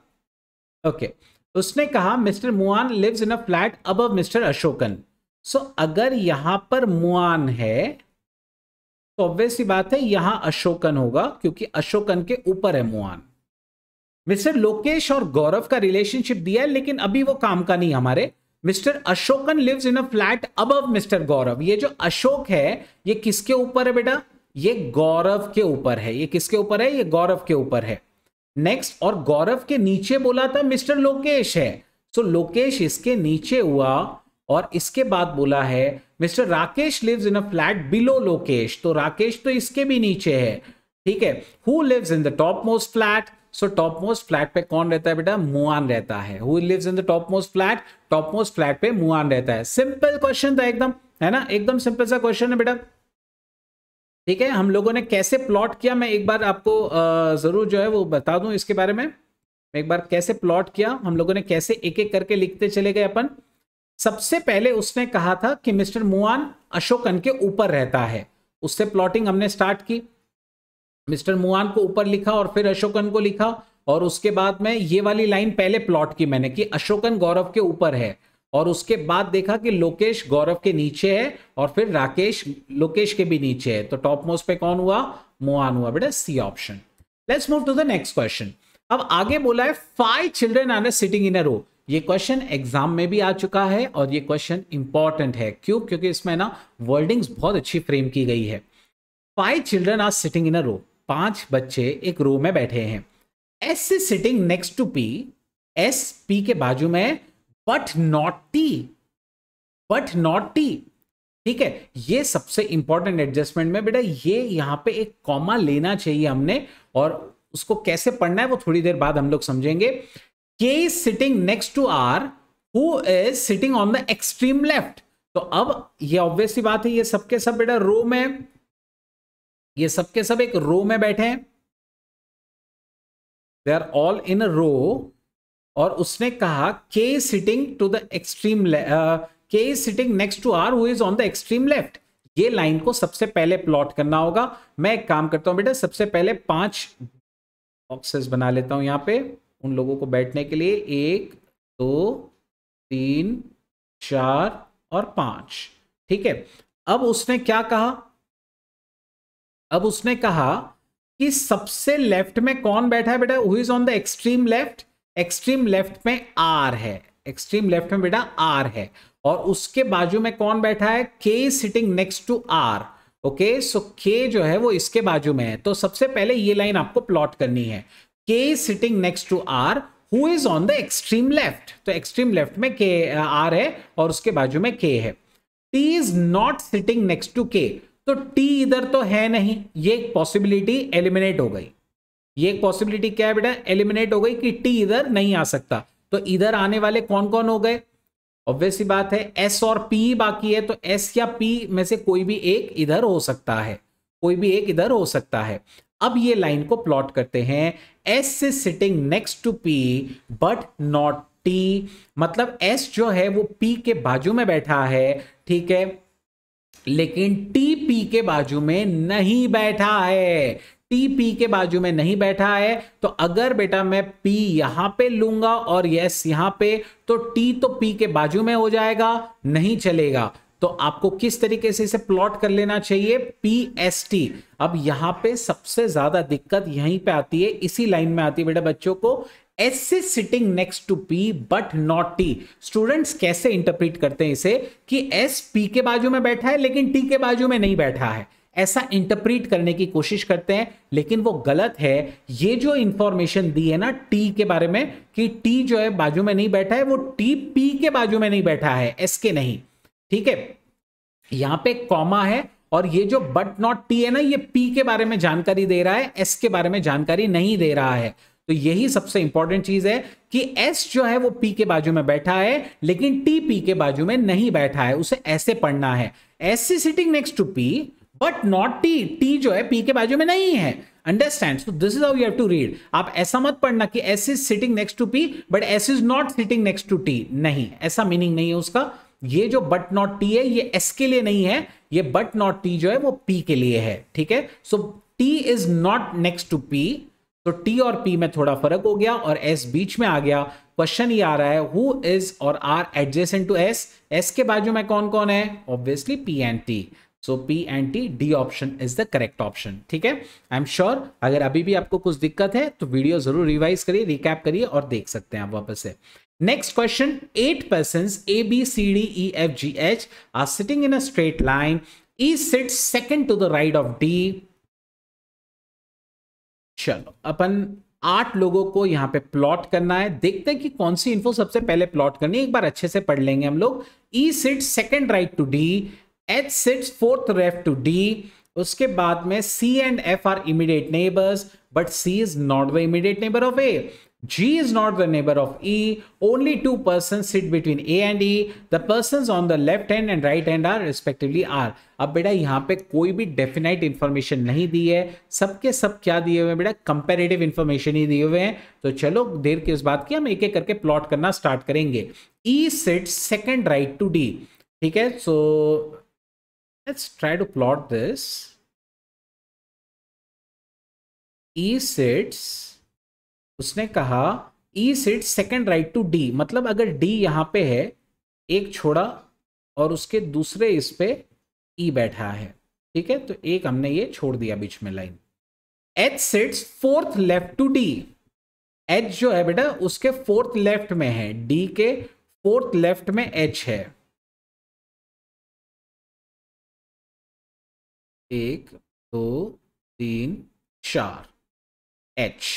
ओके, उसने कहा mister Muan lives in a flat above mister Ashokan. So अगर यहां पर मुआन है तो ऑब्वियस सी बात है यहां अशोकन होगा, क्योंकि अशोकन के ऊपर है मुआन. मिस्टर लोकेश और गौरव का रिलेशनशिप दिया है, लेकिन अभी वो काम का नहीं हमारे. Mister Ashokan lives in a flat above mister Gaurav. ये जो अशोक है ये किसके ऊपर है बेटा? ये गौरव के ऊपर है. ये किसके ऊपर है? ये गौरव के ऊपर है. नेक्स्ट, और गौरव के नीचे बोला था मिस्टर लोकेश है. सो लोकेश इसके नीचे हुआ, और इसके बाद बोला है mister Rakesh lives in a flat below Lokesh. तो राकेश तो इसके भी नीचे है. ठीक है, who lives in the top most flat. So top most flat पे कौन रहता है बेटा? मुआन रहता है. Who lives in the top most flat? Top most flat पे मुआन रहता है. सिंपल क्वेश्चन था एकदम, है ना, एकदम सिंपल सा क्वेश्चन है बेटा. ठीक है, हम लोगों ने कैसे प्लॉट किया मैं एक बार आपको जरूर जो है वो बता दूं इसके बारे में. एक बार कैसे प्लॉट किया हम लोगों ने, कैसे एक एक करके लिखते चले गए अपन. सबसे पहले उसने कहा था कि मिस्टर मुआन अशोकन के ऊपर रहता है. उससे प्लॉटिंग हमने स्टार्ट की. मिस्टर मुआन को ऊपर लिखा और फिर अशोकन को लिखा, और उसके बाद में ये वाली लाइन पहले प्लॉट की मैंने कि अशोकन गौरव के ऊपर है, और उसके बाद देखा कि लोकेश गौरव के नीचे है, और फिर राकेश लोकेश के भी नीचे है. तो टॉप मोस्ट पे कौन हुआ? मुआन हुआ बेटा, C option. Let's move to the next question. अब आगे बोला है 5 children are sitting in a row. ये क्वेश्चन एग्जाम में भी आ चुका है, और ये क्वेश्चन इंपॉर्टेंट है. क्यों? क्योंकि इसमें ना वर्डिंग्स बहुत अच्छी फ्रेम की गई है. 5 children are sitting in a row. 5 बच्चे एक रो में बैठे हैं. S is sitting next to P. S P के बाजू में, but not T. But not T. ठीक है, ये सबसे इंपॉर्टेंट एडजस्टमेंट में बेटा, ये यहां पे एक कॉमा लेना चाहिए हमने, और उसको कैसे पढ़ना है वो थोड़ी देर बाद हम लोग समझेंगे. K is sitting next to R, who is sitting on the extreme left. तो अब ये ऑब्वियस सी बात है, ये सबके सब बेटा रो में, ये सबके सब एक रो में बैठे हैं. They are all in a रो. और उसने कहा K is sitting to the extreme K is sitting next to R, who is on the extreme left. ये लाइन को सबसे पहले प्लॉट करना होगा. मैं एक काम करता हूं बेटा, सबसे पहले 5 बॉक्सेस बना लेता हूं यहां पे उन लोगों को बैठने के लिए. 1 2 3 4 और 5. ठीक है, अब उसने क्या कहा? अब उसने कहा कि सबसे लेफ्ट में कौन बैठा है बेटा? Who is on the extreme left. Extreme left में आर है. एक्सट्रीम लेफ्ट में बेटा आर है, और उसके बाजू में कौन बैठा है? K sitting next to R. Okay, so K जो है वो इसके बाजू में है. तो सबसे पहले ये लाइन आपको प्लॉट करनी है. K is sitting next to R, who is on the extreme left. तो extreme left में K R है, और उसके बाजू में K है. T is not sitting next to K. तो T इधर तो है नहीं, ये एक पॉसिबिलिटी एलिमिनेट हो गई. ये एक पॉसिबिलिटी क्या है बेटा? एलिमिनेट हो गई कि T इधर नहीं आ सकता. तो इधर आने वाले कौन कौन हो गए? ऑब्वियस सी बात है S और P बाकी है. तो S या P में से कोई भी एक इधर हो सकता है. कोई भी एक इधर हो सकता है. अब ये लाइन को प्लॉट करते हैं. S is sitting next to P but not T. मतलब S जो है वो P के बाजू में बैठा है. ठीक है, लेकिन T P के बाजू में नहीं बैठा है. T P के बाजू में नहीं बैठा है. तो अगर बेटा मैं P यहां पे लूंगा और S यहां पे, तो T तो P के बाजू में हो जाएगा, नहीं चलेगा. तो आपको किस तरीके से इसे प्लॉट कर लेना चाहिए? PST. अब यहां पे सबसे ज्यादा दिक्कत यहीं पे आती है, इसी लाइन में आती है बेटा बच्चों को. S is sitting next to P but not T. Students कैसे इंटरप्रेट करते हैं इसे कि S P के बाजू में बैठा है लेकिन T के बाजू में नहीं बैठा है. ऐसा इंटरप्रीट करने की कोशिश करते हैं, लेकिन वो गलत है। ये जो इंफॉर्मेशन दी है ना टी के बारे में कि टी जो है बाजू में नहीं बैठा है, वो टी पी के बाजू में नहीं बैठा है, एस के नहीं। ठीक है, यहां पे कॉमा है और ये जो बट नॉट टी है ना, ये पी के बारे में जानकारी दे रहा है, एस के बारे में जानकारी नहीं दे रहा है। तो यही सबसे इंपॉर्टेंट चीज है कि एस जो है वो पी के बाजू में बैठा है, लेकिन टी पी के बाजू में नहीं बैठा है। उसे ऐसे पढ़ना है, S is sitting next to P but not T, T जो है पी के बाजू में नहीं है। Understand? So this is how you have to read. आप ऐसा मत पढ़ना कि S is sitting next to P but S is not sitting next to T, नहीं, ऐसा मीनिंग नहीं है उसका। ये जो बट नॉट टी है ये एस के लिए नहीं है, ये बट नॉट टी जो है वो पी के लिए है। ठीक है, so T is not next to P, तो टी और पी में थोड़ा फर्क हो गया और एस बीच में आ गया। क्वेश्चन ये आ रहा है who is or are adjacent to S, S के बाजू में कौन कौन है? Obviously P and T. So P and T, D option is the correct option. ठीक है, आई एम श्योर अगर अभी भी आपको कुछ दिक्कत है तो वीडियो जरूर रिवाइज करिए, रिकैप करिए और देख सकते हैं आप वापस से। Next question, 8 persons A, B, C, D, E, F, G, H are sitting in a straight line. E sits second to the right of D. चलो अपन 8 लोगों को यहां पे प्लॉट करना है, देखते हैं कि कौन सी इंफो सबसे पहले प्लॉट करनी है। एक बार अच्छे से पढ़ लेंगे हम लोग। E sits second right to D, H sits fourth left to D. उसके बाद में C and F are immediate neighbors, but C is not the immediate neighbor of A. G is not the neighbor of E. Only 2 persons sit between A and E. The persons on the left hand and right hand are respectively R. अब बेटा यहाँ पे कोई भी definite information नहीं दी है, सबके सब क्या दिए हुए हैं बेटा? कंपैरेटिव इंफॉर्मेशन ही दिए हुए हैं। तो चलो देर की उस बात की, हम एक एक करके प्लॉट करना स्टार्ट करेंगे। E sits second right to D. ठीक है, so let's try to plot this. E sits, उसने कहा E sit second right to D, मतलब अगर D यहां पे है, एक छोड़ा और उसके दूसरे इस पे E बैठा है। ठीक है, तो एक हमने ये छोड़ दिया बीच में line. H sits fourth left to D, H जो है बेटा उसके फोर्थ लेफ्ट में है, D के फोर्थ लेफ्ट में H है। 1 2 3 4 H।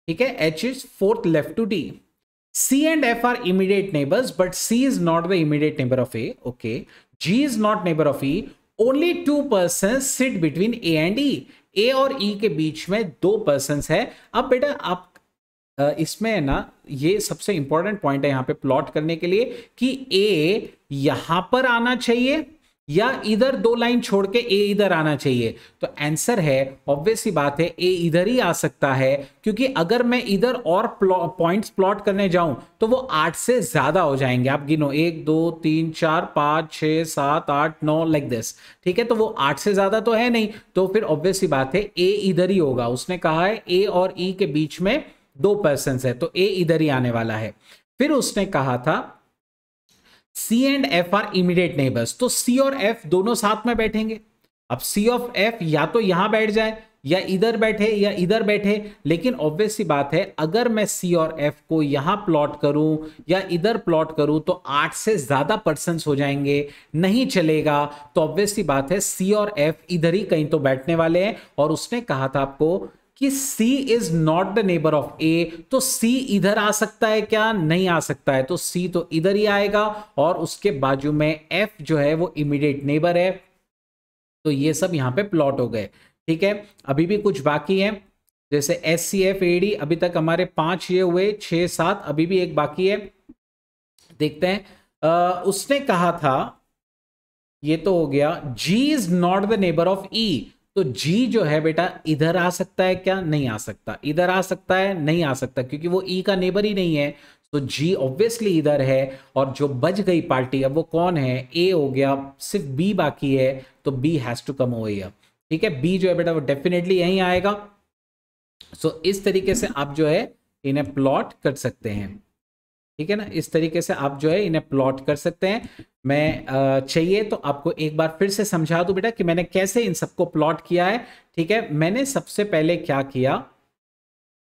ठीक है, H is fourth left to D. C and F are immediate neighbors, but C is not the immediate neighbor of A. Okay. G is not neighbor of E. Only 2 persons sit between A and E. A और E के बीच में 2 persons है। अब बेटा आप इसमें ना ये सबसे इंपॉर्टेंट पॉइंट है यहाँ पे प्लॉट करने के लिए कि A यहां पर आना चाहिए या इधर 2 लाइन छोड़ के ए इधर आना चाहिए। तो आंसर है ऑब्वियस सी बात है ए इधर ही आ सकता है, क्योंकि अगर मैं इधर और पॉइंट्स प्लॉट करने जाऊं तो वो 8 से ज्यादा हो जाएंगे। आप गिनो 1 2 3 4 5 6 7 8 9 लाइक दिस। ठीक है, तो वो 8 से ज्यादा तो है नहीं, तो फिर ऑब्वियस सी बात है ए इधर ही होगा। उसने कहा है ए और ई के बीच में 2 पर्सन्स है, तो ए इधर ही आने वाला है। फिर उसने कहा था C and F are immediate neighbours, तो C और F दोनों साथ में बैठेंगे। अब C ऑफ F या तो यहां बैठ जाए या इधर बैठे या इधर बैठे, लेकिन ऑब्वियस सी बात है अगर मैं C और F को यहां प्लॉट करूं या इधर प्लॉट करूं तो 8 से ज्यादा पर्सन्स हो जाएंगे, नहीं चलेगा। तो ऑब्वियस सी बात है C और F इधर ही कहीं तो बैठने वाले हैं। और उसने कहा था आपको कि C is not the neighbour of A, तो C इधर आ सकता है क्या? नहीं आ सकता है, तो C तो इधर ही आएगा और उसके बाजू में F जो है वो इमीडिएट नेबर है। तो ये सब यहां पे प्लॉट हो गए। ठीक है, अभी भी कुछ बाकी है, जैसे SCF AD अभी तक हमारे 5 ये हुए, 6 7 अभी भी एक बाकी है, देखते हैं। उसने कहा था ये तो हो गया, G is not the neighbour of E, तो G जो है बेटा इधर आ सकता है क्या? नहीं आ सकता। इधर आ सकता है? नहीं आ सकता, क्योंकि वो E का नेबर ही नहीं है। तो G ऑब्वियसली इधर है। और जो बच गई पार्टी अब वो कौन है? A हो गया, सिर्फ B बाकी है, तो B has to come over here. ठीक है, B जो है बेटा वो डेफिनेटली यहीं आएगा। सो इस तरीके से आप जो है इन्हें प्लॉट कर सकते हैं। ठीक है ना, इस तरीके से आप जो है इन्हें प्लॉट कर सकते हैं। मैं चाहिए तो आपको एक बार फिर से समझा दूं बेटा कि मैंने कैसे इन सबको प्लॉट किया है। ठीक है, मैंने सबसे पहले क्या किया,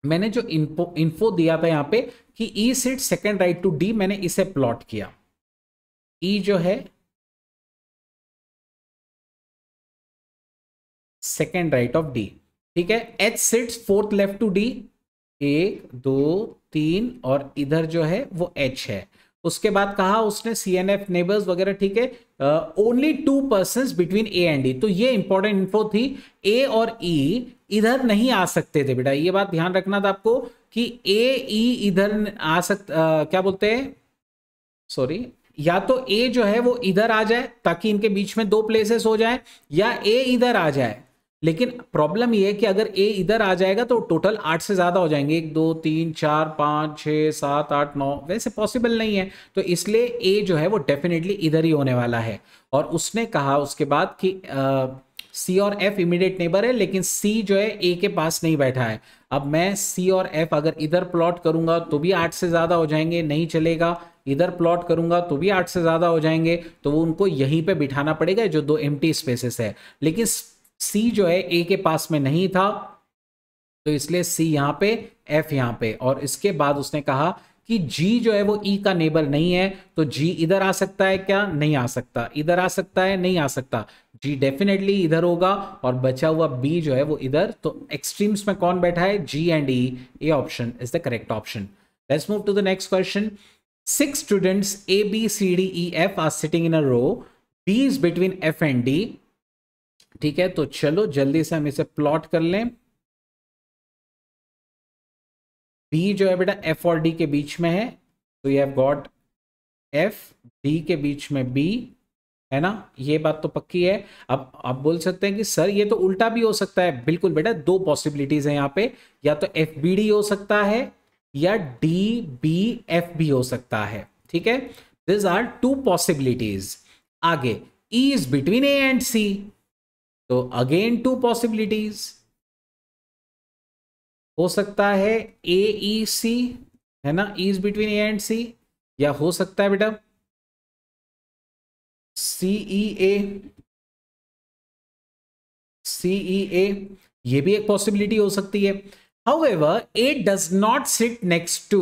मैंने जो इन्फो दिया था यहां पे कि E sit second right to D, मैंने इसे प्लॉट किया। ई जो है सेकेंड राइट ऑफ डी। ठीक है, H sits fourth left to D, 1 2 3 और इधर जो है वो एच है। उसके बाद कहा उसने सी एन एफ नेबर्स वगैरह। ठीक है, only 2 person between A and D, तो ये इंपॉर्टेंट इन्फो थी। ए और ई इधर नहीं आ सकते थे बेटा, ये बात ध्यान रखना था आपको कि ए ई इधर आ सकता, क्या बोलते हैं, सॉरी, या तो ए जो है वो इधर आ जाए ताकि इनके बीच में 2 प्लेसेस हो जाए, या ए इधर आ जाए। लेकिन प्रॉब्लम ये है कि अगर ए इधर आ जाएगा तो टोटल 8 से ज्यादा हो जाएंगे, 1 2 3 4 5 6 7 8 9, वैसे पॉसिबल नहीं है। तो इसलिए ए जो है वो डेफिनेटली इधर ही होने वाला है। और उसने कहा उसके बाद कि सी और एफ इमीडिएट नेबर है, लेकिन सी जो है ए के पास नहीं बैठा है। अब मैं सी और एफ अगर इधर प्लॉट करूंगा तो भी 8 से ज्यादा हो जाएंगे, नहीं चलेगा। इधर प्लॉट करूंगा तो भी 8 से ज्यादा हो जाएंगे, तो वो उनको यहीं पे बिठाना पड़ेगा जो 2 एम्प्टी स्पेसेस है। लेकिन सी जो है ए के पास में नहीं था, तो इसलिए सी यहां पे, एफ यहां पे। और इसके बाद उसने कहा कि जी जो है वो ई का नेबर नहीं है, तो जी इधर आ सकता है क्या? नहीं आ सकता। इधर आ सकता है? नहीं आ सकता। जी डेफिनेटली इधर होगा, और बचा हुआ बी जो है वो इधर। तो एक्सट्रीम्स में कौन बैठा है? G and E. A option is the correct option. Let's move to the next question. 6 students A, B, C, D, E, F are sitting in a row. B is between F and D. ठीक है, तो चलो जल्दी से हम इसे plot कर लें। B जो है बेटा F और D के बीच में है, तो you have got F, D के बीच में B, है ना? ये बात तो पक्की है। अब आप बोल सकते हैं कि सर ये तो उल्टा भी हो सकता है। बिल्कुल बेटा, 2 पॉसिबिलिटीज है यहाँ पे, या तो FBD हो सकता है या DBF भी हो सकता है। ठीक है, दिस आर 2 पॉसिबिलिटीज। आगे E is between A and C, तो अगेन 2 पॉसिबिलिटीज। हो सकता है AEC, है ना, E is between A and C, या हो सकता है बेटा CEA, CEA, ये भी एक पॉसिबिलिटी हो सकती है। However, A does not sit next to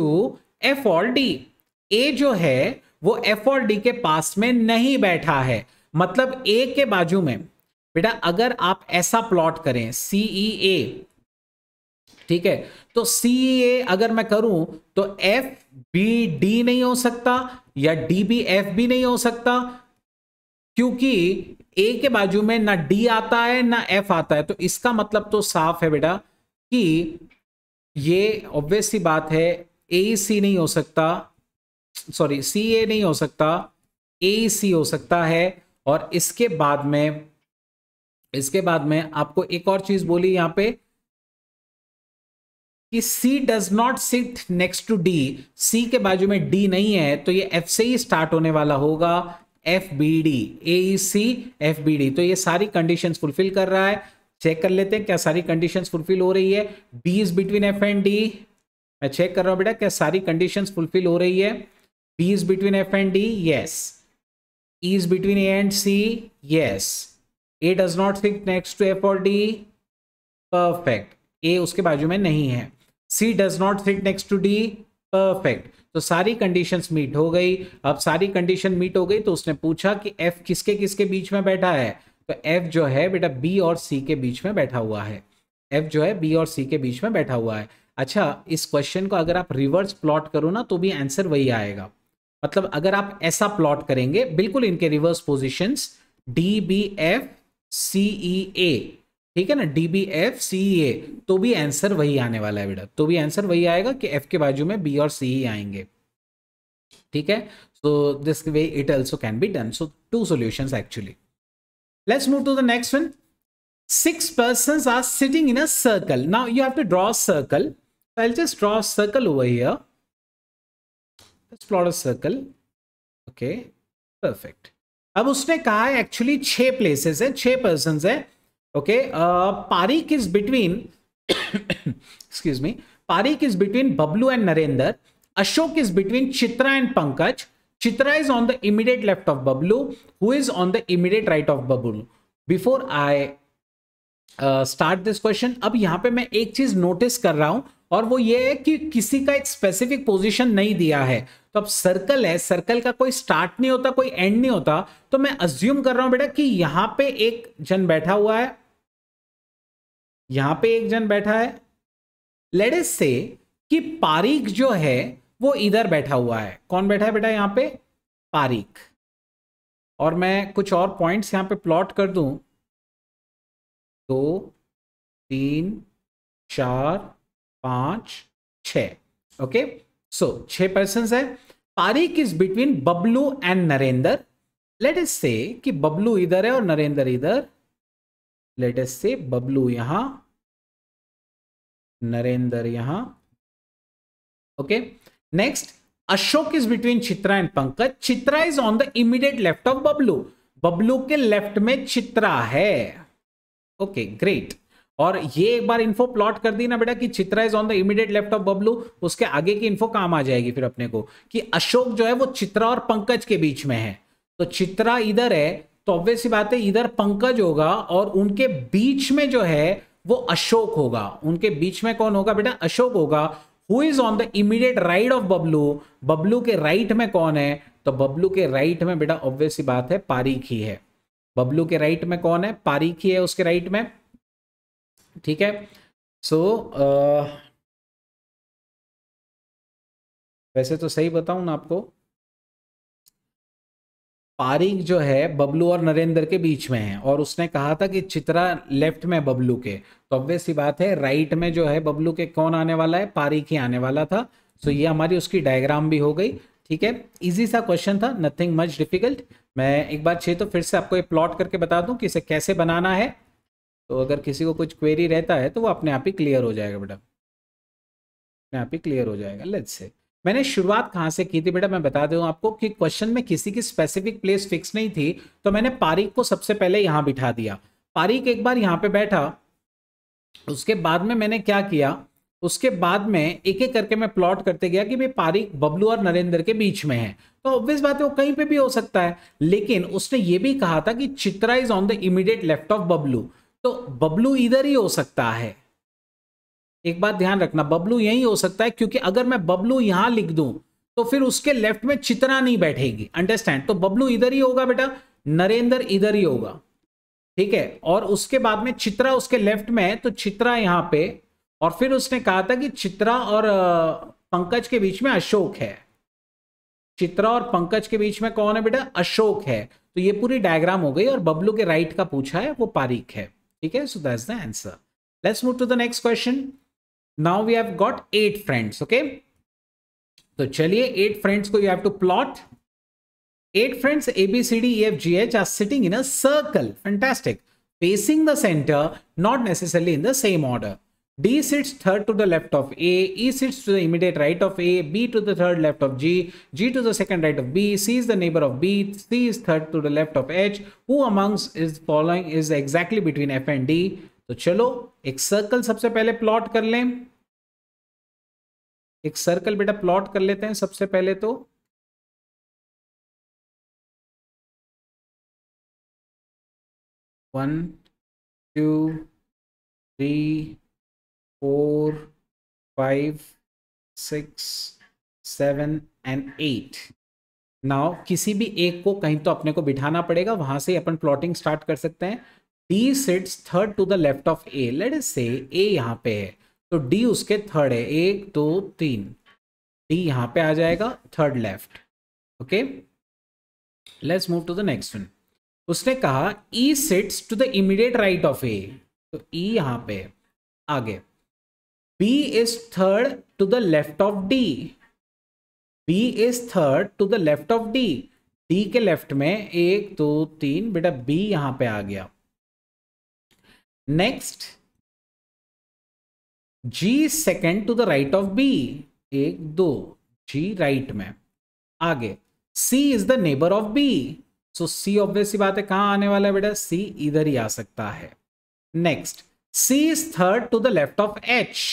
F और D. A जो है वो F और D के पास में नहीं बैठा है। मतलब A के बाजू में बेटा अगर आप ऐसा प्लॉट करें CEA, ठीक है, तो CEA अगर मैं करूं तो FBD नहीं हो सकता या DBF भी नहीं हो सकता, क्योंकि A के बाजू में ना D आता है ना F आता है। तो इसका मतलब तो साफ है बेटा कि ये ऑब्वियस सी बात है, AEC नहीं हो सकता, सॉरी CA नहीं हो सकता, AEC हो सकता है। और इसके बाद में आपको एक और चीज बोली यहां पे कि C does not sit next to D, C के बाजू में D नहीं है, तो ये F से ही स्टार्ट होने वाला होगा, FBD, AEC FBD। तो ये सारी कंडीशंस फुलफिल कर रहा है। चेक कर लेते हैं क्या सारी कंडीशंस फुलफिल हो रही है। B is between F and D, मैं चेक कर रहा हूं बेटा क्या सारी कंडीशंस फुलफिल हो रही है। B is between F and D, yes. E is between A and C, yes. A does not sit next to F or D, perfect. A उसके बाजू में नहीं है। C does not sit next to D, perfect. तो सारी conditions meet हो गई। अब सारी कंडीशन मीट हो गई तो उसने पूछा कि F किसके किसके बीच में बैठा है, तो F जो है बेटा B और C के बीच में बैठा हुआ है। F जो है B और C के बीच में बैठा हुआ है। अच्छा, इस क्वेश्चन को अगर आप रिवर्स प्लॉट करो ना तो भी आंसर वही आएगा। मतलब अगर आप ऐसा प्लॉट करेंगे बिल्कुल इनके रिवर्स पोजीशंस, DBF CEA, ठीक है ना, DBF CEA, तो भी आंसर वही आने वाला है बेटा। तो भी आंसर वही आएगा कि F के बाजू में B और C आएंगे। ठीक है, so this way it also can be done. So 2 solutions actually. Let's move to the next one. 6 persons are sitting in a circle. Now you have to draw a circle. So I'll just draw a circle over here. Let's plot a circle. Okay, perfect. अब उसने कहा है actually 6 places है, 6 persons है। Okay, Parik is between excuse me, Parik is between Bablu and Narendra, Ashok is between Chitra and Pankaj, Chitra is on the immediate left of Bablu, who is on the immediate right of Bablu. Before I start this question, अब यहां पे मैं एक चीज notice कर रहा हूं और वो ये है कि किसी का एक स्पेसिफिक पोजीशन नहीं दिया है। तो अब सर्कल है, सर्कल का कोई स्टार्ट नहीं होता, कोई एंड नहीं होता, तो मैं अज्यूम कर रहा हूं बेटा कि यहां पे एक जन बैठा हुआ है, यहां पे एक जन बैठा है, लेट अस से कि पारीक जो है वो इधर बैठा हुआ है। कौन बैठा है बेटा यहां पे? पारीक। और मैं कुछ और पॉइंट्स यहां पे प्लॉट कर दूं, 2 3 4 5 6। ओके, सो 6 पर्सन है। Pareek is between Bablu and Narendra. Late us से कि बबलू इधर है और नरेंद्र इधर। लेट अस से बबलू यहां, नरेंद्र यहां। Okay, next Ashok is between Chitra and Pankaj. Chitra is on the immediate left of Bablu. Bablu के लेफ्ट में चित्रा है। Okay great. और ये एक बार इन्फो प्लॉट कर दी ना बेटा कि Chitra is on the immediate left of Bablu, उसके आगे की इन्फो काम आ जाएगी फिर अपने को कि अशोक जो है वो चित्रा और पंकज के बीच में है। तो चित्रा इधर है तो ऑब्वियस सी बात है इधर पंकज होगा और उनके बीच में जो है वो अशोक होगा। उनके बीच में कौन होगा बेटा? अशोक होगा। Who is on the immediate right of Bablu? Bablu के राइट में कौन है? तो बबलू के राइट में बेटा ऑब्वियस सी बात है पारीक ही है। बबलू के राइट में कौन है? पारीक ही है उसके राइट में। ठीक है, सो वैसे तो सही बताऊं ना आपको, पारीक जो है बबलू और नरेंद्र के बीच में है और उसने कहा था कि चित्रा लेफ्ट में बबलू के, तो ऑब्वियस सी बात है राइट में जो है बबलू के कौन आने वाला है? पारीक ही आने वाला था। सो ये हमारी उसकी डायग्राम भी हो गई। ठीक है, इजी सा क्वेश्चन था, नथिंग मच डिफिकल्ट। मैं एक बार चाहिए तो फिर से आपको ये प्लॉट करके बता दूं कि इसे कैसे बनाना है, तो अगर किसी को कुछ क्वेरी रहता है तो वो अपने आप ही क्लियर हो जाएगा बेटा, अपने आप ही क्लियर हो जाएगा। लेट्स से मैंने शुरुआत कहां से की थी बेटा, मैं बता दूं आपको कि क्वेश्चन में किसी की स्पेसिफिक प्लेस फिक्स नहीं थी, तो मैंने पारीक को सबसे पहले यहां बिठा दिया। पारीक एक बार यहां पे बैठा, उसके बाद में मैंने क्या किया, उसके बाद में एक एक करके मैं प्लॉट करते गया कि भाई पारीक बबलू और नरेंद्र के बीच में है, तो ऑब्वियस बात है वो कहीं पे भी हो सकता है। लेकिन उसने ये भी कहा था कि Chitra is on the immediate left of Bablu, तो बबलू इधर ही हो सकता है। एक बात ध्यान रखना, बबलू यही हो सकता है क्योंकि अगर मैं बबलू यहां लिख दूं तो फिर उसके लेफ्ट में चित्रा नहीं बैठेगी। अंडरस्टैंड? तो बबलू इधर ही होगा बेटा, नरेंद्र इधर ही होगा। ठीक है, और उसके बाद में चित्रा उसके लेफ्ट में है तो चित्रा यहां पे, और फिर उसने कहा था कि चित्रा और पंकज के बीच में अशोक है। चित्रा और पंकज के बीच में कौन है बेटा? अशोक है। तो ये पूरी डायग्राम हो गई और बबलू के राइट का पूछा है वो पारीक है। ठीक है, so that's the answer. Let's move to the next question. Now we have got 8 friends. Okay, तो चलिए 8 फ्रेंड्स को you have to plot. 8 friends A, B, C, D, E, F, G, H are sitting in a circle. Fantastic. Facing the center, not necessarily in the same order. D sits third to the left of A, E sits to the immediate right of A, B to the third left of G, G to the second right of B, C is the neighbor of B, C is third to the left of H. Who amongst is following is exactly between F and D? तो चलो एक circle सबसे पहले plot कर लें। एक circle बेटा plot कर लेते हैं सबसे पहले। तो 1 2 3 4 5 6 7 एंड 8। नाउ किसी भी एक को कहीं तो अपने को बिठाना पड़ेगा, वहां से अपन प्लॉटिंग स्टार्ट कर सकते हैं। D sits third to the left of A। Let us say A यहां पे है तो D उसके थर्ड है, 1 2 3। D यहां पे आ जाएगा third left. Okay, let's move to the next one. उसने कहा E sits to the immediate right of A, तो E यहां पे आगे। B is third to the left of D। B is third to the left of D। D के left में 1 2 3 बेटा B यहां पे आ गया। Next G second to the right of B, 1 2 G right में आगे। C is the neighbour of B, so C obvious सी बात है कहां आने वाला है बेटा? C इधर ही आ सकता है। Next C is third to the left of H।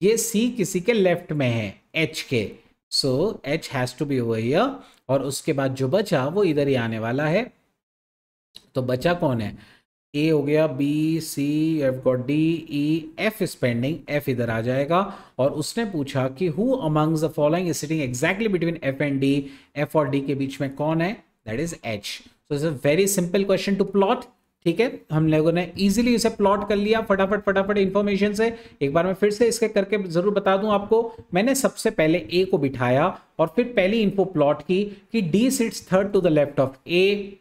ये C किसी के लेफ्ट में है, H के, so H has to be over here. और उसके बाद जो बचा वो इधर ही आने वाला है। तो बचा कौन है? A हो गया, B C, F got D, E, F is pending, F इधर आ जाएगा। और उसने पूछा कि who amongst the following is sitting exactly between F and D? F और D के बीच में कौन है? That is H। So it's a very simple question to plot. ठीक है, हम लोगों ने इजीली इसे प्लॉट कर लिया फटाफट फटाफट इंफॉर्मेशन से। एक बार मैं फिर से इसके करके जरूर बता दूं आपको। मैंने सबसे पहले ए को बिठाया और फिर पहली इन्फो प्लॉट की कि D sits third to the left of A,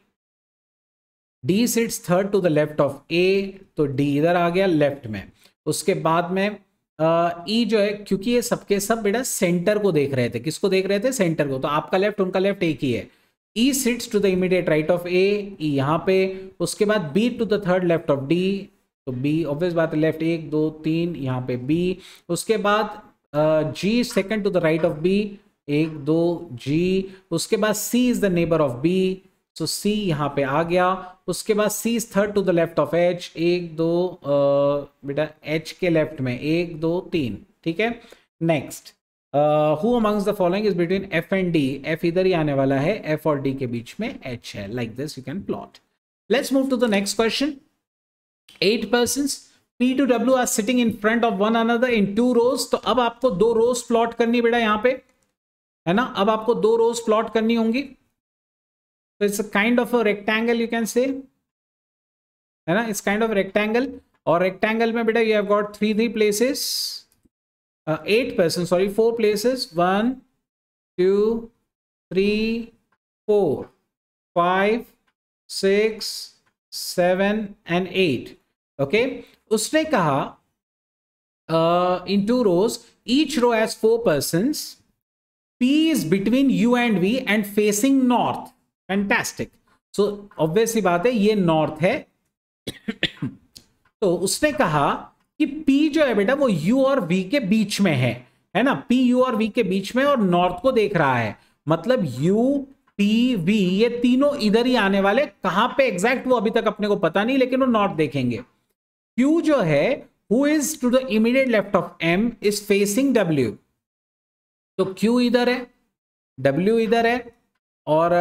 D sits third to the left of A, तो डी इधर आ गया लेफ्ट में। उसके बाद में ई जो है, क्योंकि ये सबके सब बेटा सेंटर को देख रहे थे, किसको देख रहे थे, सेंटर को, तो आपका लेफ्ट उनका लेफ्ट एक ही है। E sits to the immediate right of A, E यहां पे। उसके बाद B to the third left of D, तो बी ऑब्वियस बात है लेफ्ट 1 2 3 यहां पे बी। उसके बाद G second to the right of B, 1 2 G. उसके बाद C is the neighbour of B, so C यहां पे आ गया। उसके बाद C is third to the left of H, 1 2 बेटा एच के लेफ्ट में 1 2 3, ठीक है। Next, who amongst the following is between F and D? F इधर ही आने वाला है, F और D के बीच में H है। Like this you can plot. Let's move to the next question. 8 persons P to W are sitting in front of one another in 2 rows. तो अब आपको 2 rows plot करनी बेटा यहाँ पे, है ना। अब आपको 2 rows plot करनी होंगी। So it's a kind of a rectangle you can say, है ना। It's kind of a rectangle, और rectangle में बेटा you have got 3 places. 8 persons, sorry, 4 places, 1 2 3 4 5 6 7 and 8, okay। उसने कहा in 2 rows each row has 4 persons, P is between U and V and facing north, fantastic। so obvious सी बात है ये north है। तो उसने कहा कि P जो है बेटा वो U और V के बीच में है ना। P U और V के बीच में और नॉर्थ को देख रहा है, मतलब U P V ये तीनों इधर ही आने वाले। कहां पे एग्जैक्ट वो अभी तक अपने को पता नहीं, लेकिन वो नॉर्थ देखेंगे। Q जो है who is to the immediate left of M is facing W, तो Q इधर है, W इधर है और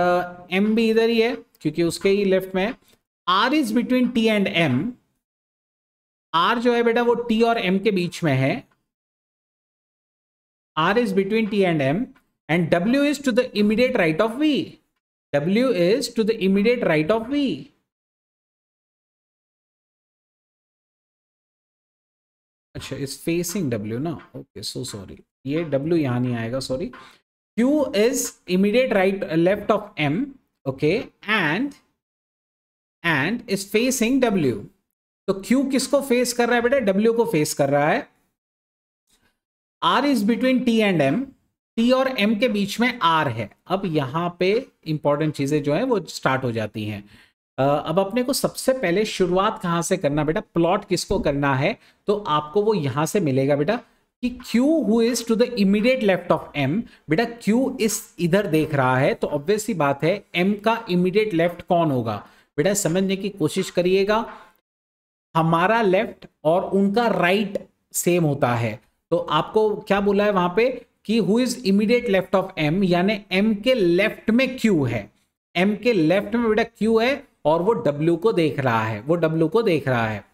M भी इधर ही है क्योंकि उसके ही लेफ्ट में। R is between T and M, R जो है बेटा वो T और M के बीच में है, R is between T and M, and W is to the immediate right of V, W is to the immediate right of V। अच्छा, is facing W ना, ओके सो सॉरी, ये W यहां नहीं आएगा, sorry. Q is immediate right left of M, okay, and is facing W। तो Q किसको face कर रहा है बेटा, W को फेस कर रहा है। R is between T and M, T और M के बीच में R है। अब यहां पे इंपॉर्टेंट चीजें जो है वो स्टार्ट हो जाती हैं। अब अपने को सबसे पहले शुरुआत कहां से करना बेटा, प्लॉट किसको करना है, तो आपको वो यहां से मिलेगा बेटा कि Q who is to the immediate left of M, बेटा Q इस इधर देख रहा है, तो ऑब्वियस सी बात है M का इमीडिएट लेफ्ट कौन होगा बेटा, समझने की कोशिश करिएगा। हमारा लेफ्ट और उनका राइट सेम होता है, तो आपको क्या बोला है वहां पे कि who is immediate left of M, यानी M के लेफ्ट में Q है, M के लेफ्ट में बेटा Q है और वो W को देख रहा है, वो W को देख रहा है,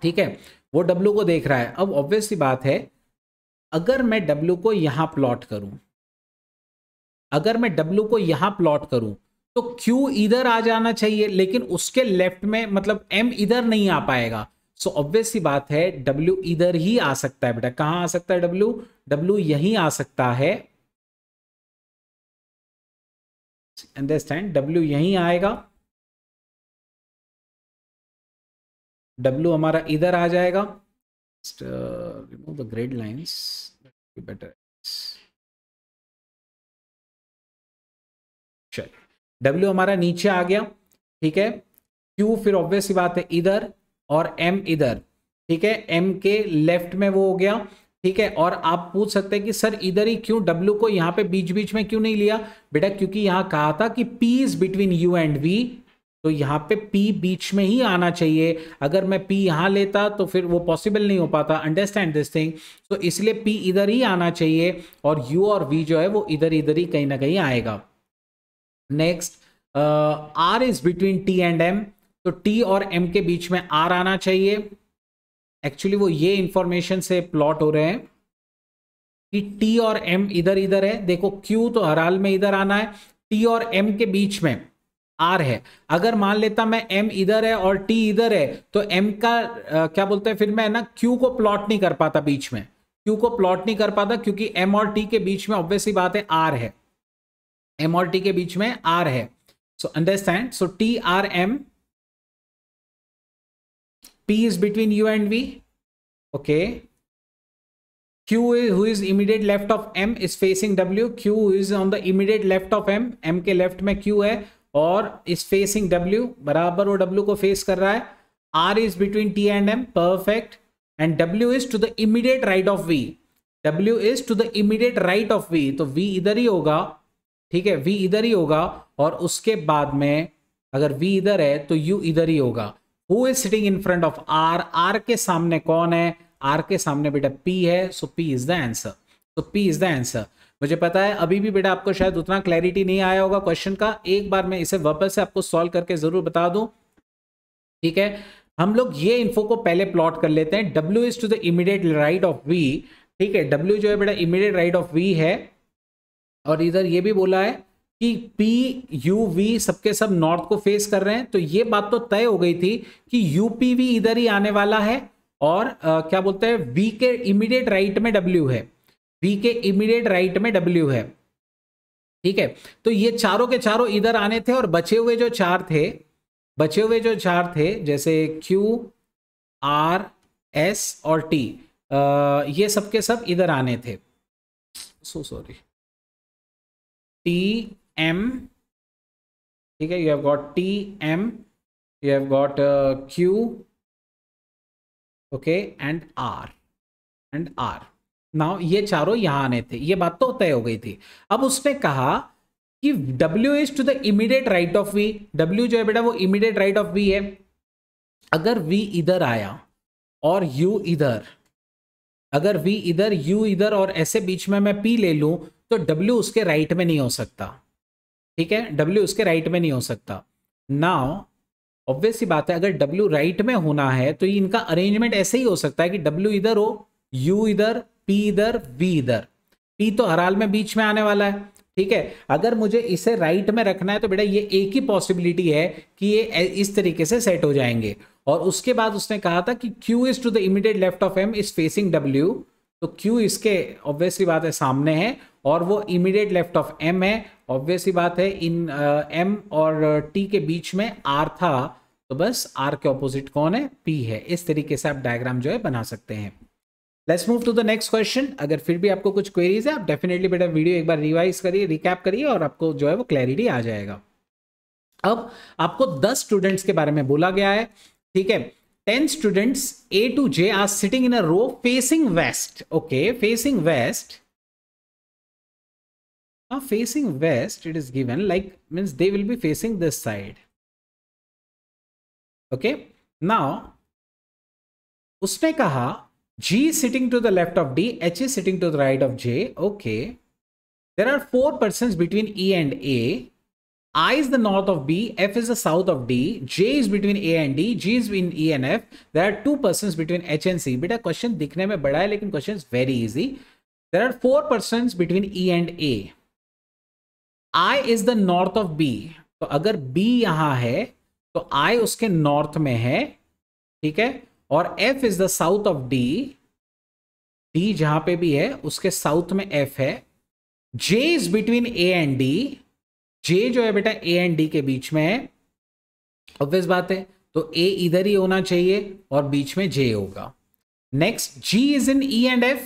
ठीक है, वो W को देख रहा है। अब ऑब्वियस सी बात है, अगर मैं W को यहां प्लॉट करूं, अगर मैं W को यहां प्लॉट करूं तो Q इधर आ जाना चाहिए, लेकिन उसके लेफ्ट में मतलब M इधर नहीं आ पाएगा। सो ऑब्वियस सी बात है W इधर ही आ सकता है बेटा। कहां आ सकता है W यहीं आ सकता है, अंडरस्टैंड, W यहीं आएगा, W हमारा इधर आ जाएगा। Remove the grade lines, better. चल, W हमारा नीचे आ गया, ठीक है। Q फिर ऑब्वियस सी बात है इधर और M इधर, ठीक है, M के लेफ्ट में वो हो गया, ठीक है। और आप पूछ सकते हैं कि सर इधर ही क्यों, W को यहां पे बीच बीच में क्यों नहीं लिया बेटा, क्योंकि यहां कहा था कि P is between U and V, तो यहां पे P बीच में ही आना चाहिए। अगर मैं P यहां लेता तो फिर वो पॉसिबल नहीं हो पाता, अंडरस्टैंड दिस थिंग। तो इसलिए P इधर ही आना चाहिए और U और V जो है वो इधर ही कहीं ना कहीं आएगा। Next, R is between T and M, तो T और M के बीच में R आना चाहिए। एक्चुअली वो ये इंफॉर्मेशन से प्लॉट हो रहे हैं कि T और M इधर है, देखो Q तो हर हाल में इधर आना है, T और M के बीच में आर है। अगर मान लेता मैं एम इधर है और टी इधर है तो एम का क्या बोलते हैं, फिर मैं ना क्यू को प्लॉट नहीं कर पाता बीच में, क्यू को प्लॉट नहीं कर पाता क्योंकि एम और टी के बीच में ऑब्वियसली बात है आर है, एम और टी के बीच में आर है। So understand, so T R M, P is between U and V, okay. Q who is immediate left of M is facing W. Q is on the immediate left of M. M के left में Q है और is facing W, बराबर वो W को face कर रहा है. R is between T and M, perfect. And W is to the immediate right of V. W is to the immediate right of V. तो V इधर ही होगा, ठीक है, V इधर ही होगा और उसके बाद में अगर V इधर है तो U इधर ही होगा. Who is sitting in front of R? R के सामने कौन है? R के सामने बेटा P है, सो P इज द आंसर. तो P इज द आंसर. मुझे पता है अभी भी बेटा आपको शायद उतना क्लैरिटी नहीं आया होगा क्वेश्चन का, एक बार मैं इसे वापस से आपको सॉल्व करके जरूर बता दूं, ठीक है. हम लोग ये इन्फो को पहले प्लॉट कर लेते हैं. W is to the immediate right of V, ठीक है. W जो है बेटा इमीडिएट राइट ऑफ V है और इधर ये भी बोला है कि P U V सबके सब नॉर्थ को फेस कर रहे हैं. तो ये बात तो तय हो गई थी कि UPV इधर ही आने वाला है और क्या बोलते हैं V के इमीडिएट राइट में W है, V के इमीडिएट राइट में W है, ठीक है. तो ये चारों के चारों इधर आने थे और बचे हुए जो चार थे जैसे Q R S और T, ये सबके सब इधर आने थे. सो सॉरी, T M, ठीक है, you have got T M, you have got Q, okay, and R. Now ये चारों यहां आने थे, ये बात तो तय हो गई थी. अब उसने कहा कि W is to the immediate right of V. W जो है बेटा वो इमीडिएट राइट ऑफ V है. अगर V इधर आया और U इधर, अगर V इधर U इधर और ऐसे बीच में मैं P ले लूं तो W उसके राइट में नहीं हो सकता, ठीक है. W उसके राइट में नहीं हो सकता. नाउ ऑब्वियस सी बात है अगर W राइट में होना है तो इनका अरेंजमेंट ऐसे ही हो सकता है कि W इधर हो, U इधर, P इधर, V इधर. P तो हर हाल में बीच में आने वाला है, ठीक है. अगर मुझे इसे राइट में रखना है तो बेटा ये एक ही पॉसिबिलिटी है कि ये इस तरीके से सेट हो जाएंगे. और उसके बाद उसने कहा था कि Q is to the immediate left of M is facing W. तो Q इसके ऑब्वियसली बात है सामने है और वो इमीडिएट लेफ्ट ऑफ M है. ऑब्वियसली बात है इन M और T के बीच में R था, तो बस R के ऑपोजिट कौन है? P है. इस तरीके से आप डायग्राम जो है बना सकते हैं. Let's move to the next question. अगर फिर भी आपको कुछ क्वेरीज है आप डेफिनेटली बेटा वीडियो एक बार रिवाइज करिए, रिकैप करिए और आपको जो है वो क्लैरिटी आ जाएगा. अब आपको 10 स्टूडेंट्स के बारे में बोला गया है, ठीक है. 10 students A to J are sitting in a row facing west. Okay, facing west. Now facing west, it is given like means they will be facing this side. Okay. Now उसने कहा G is sitting to the left of D, H is sitting to the right of J. Okay. There are 4 persons between E and A. I is the north of B, F is the south of D, J is between A and D, G is between E and F. There are 2 persons between H and C. बेटा question दिखने में बड़ा है लेकिन question is very easy. There are 4 persons between E and A. I is the north of B. तो अगर B यहां है तो I उसके नॉर्थ में है, ठीक है. और F is the south of D. D जहां पे भी है उसके साउथ में F है. J is between A and D. J जो है बेटा A एंड D के बीच में है, ऑब्वियस बात है. तो A इधर ही होना चाहिए और बीच में J होगा. Next G is in E and F.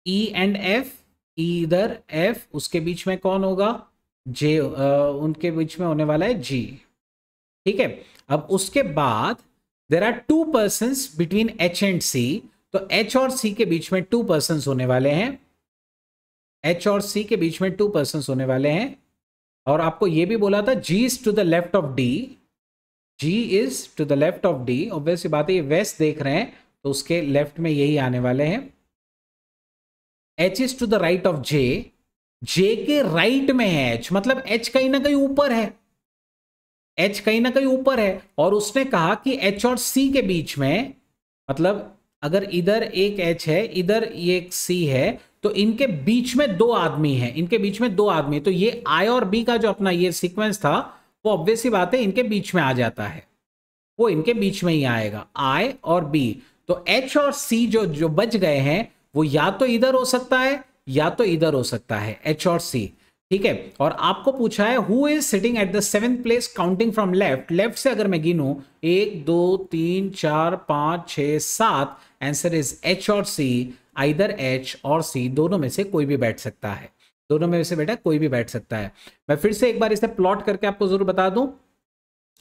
E and F, E इधर, F उसके बीच में कौन होगा? J. उनके बीच में होने वाला है G, ठीक है. अब उसके बाद there are 2 persons between H and C. तो H और C के बीच में 2 persons होने वाले हैं. H और C के बीच में 2 persons होने वाले हैं. और आपको यह भी बोला था G is to the left of D. G is to the left of D. Obviously बात है ये वेस्ट देख रहे हैं तो उसके लेफ्ट में यही आने वाले हैं. H is to the right of J. J के राइट में है H, मतलब H कहीं ना कहीं ऊपर है. H कहीं ना कहीं ऊपर है. और उसने कहा कि H और C के बीच में, मतलब अगर इधर एक H है इधर ये एक C है तो इनके बीच में 2 आदमी हैं, इनके बीच में 2 आदमी. तो ये I और B का जो अपना ये सीक्वेंस था वो ऑब्वियस सी बात है इनके बीच में आ जाता है, वो इनके बीच में ही आएगा, I और B। तो H और C जो जो बच गए हैं वो या तो इधर हो सकता है या तो इधर हो सकता है, H और C। ठीक है, और आपको पूछा है who is sitting at the 7th place counting from left. Left से अगर मैं गिनूं 1 2 3 4 5 6 7, आंसर इज H और C। आइदर H और C दोनों में से कोई भी बैठ सकता है, दोनों में से बेटा कोई भी बैठ सकता है। मैं फिर से एक बार इसे प्लॉट करके आपको जरूर बता दूं।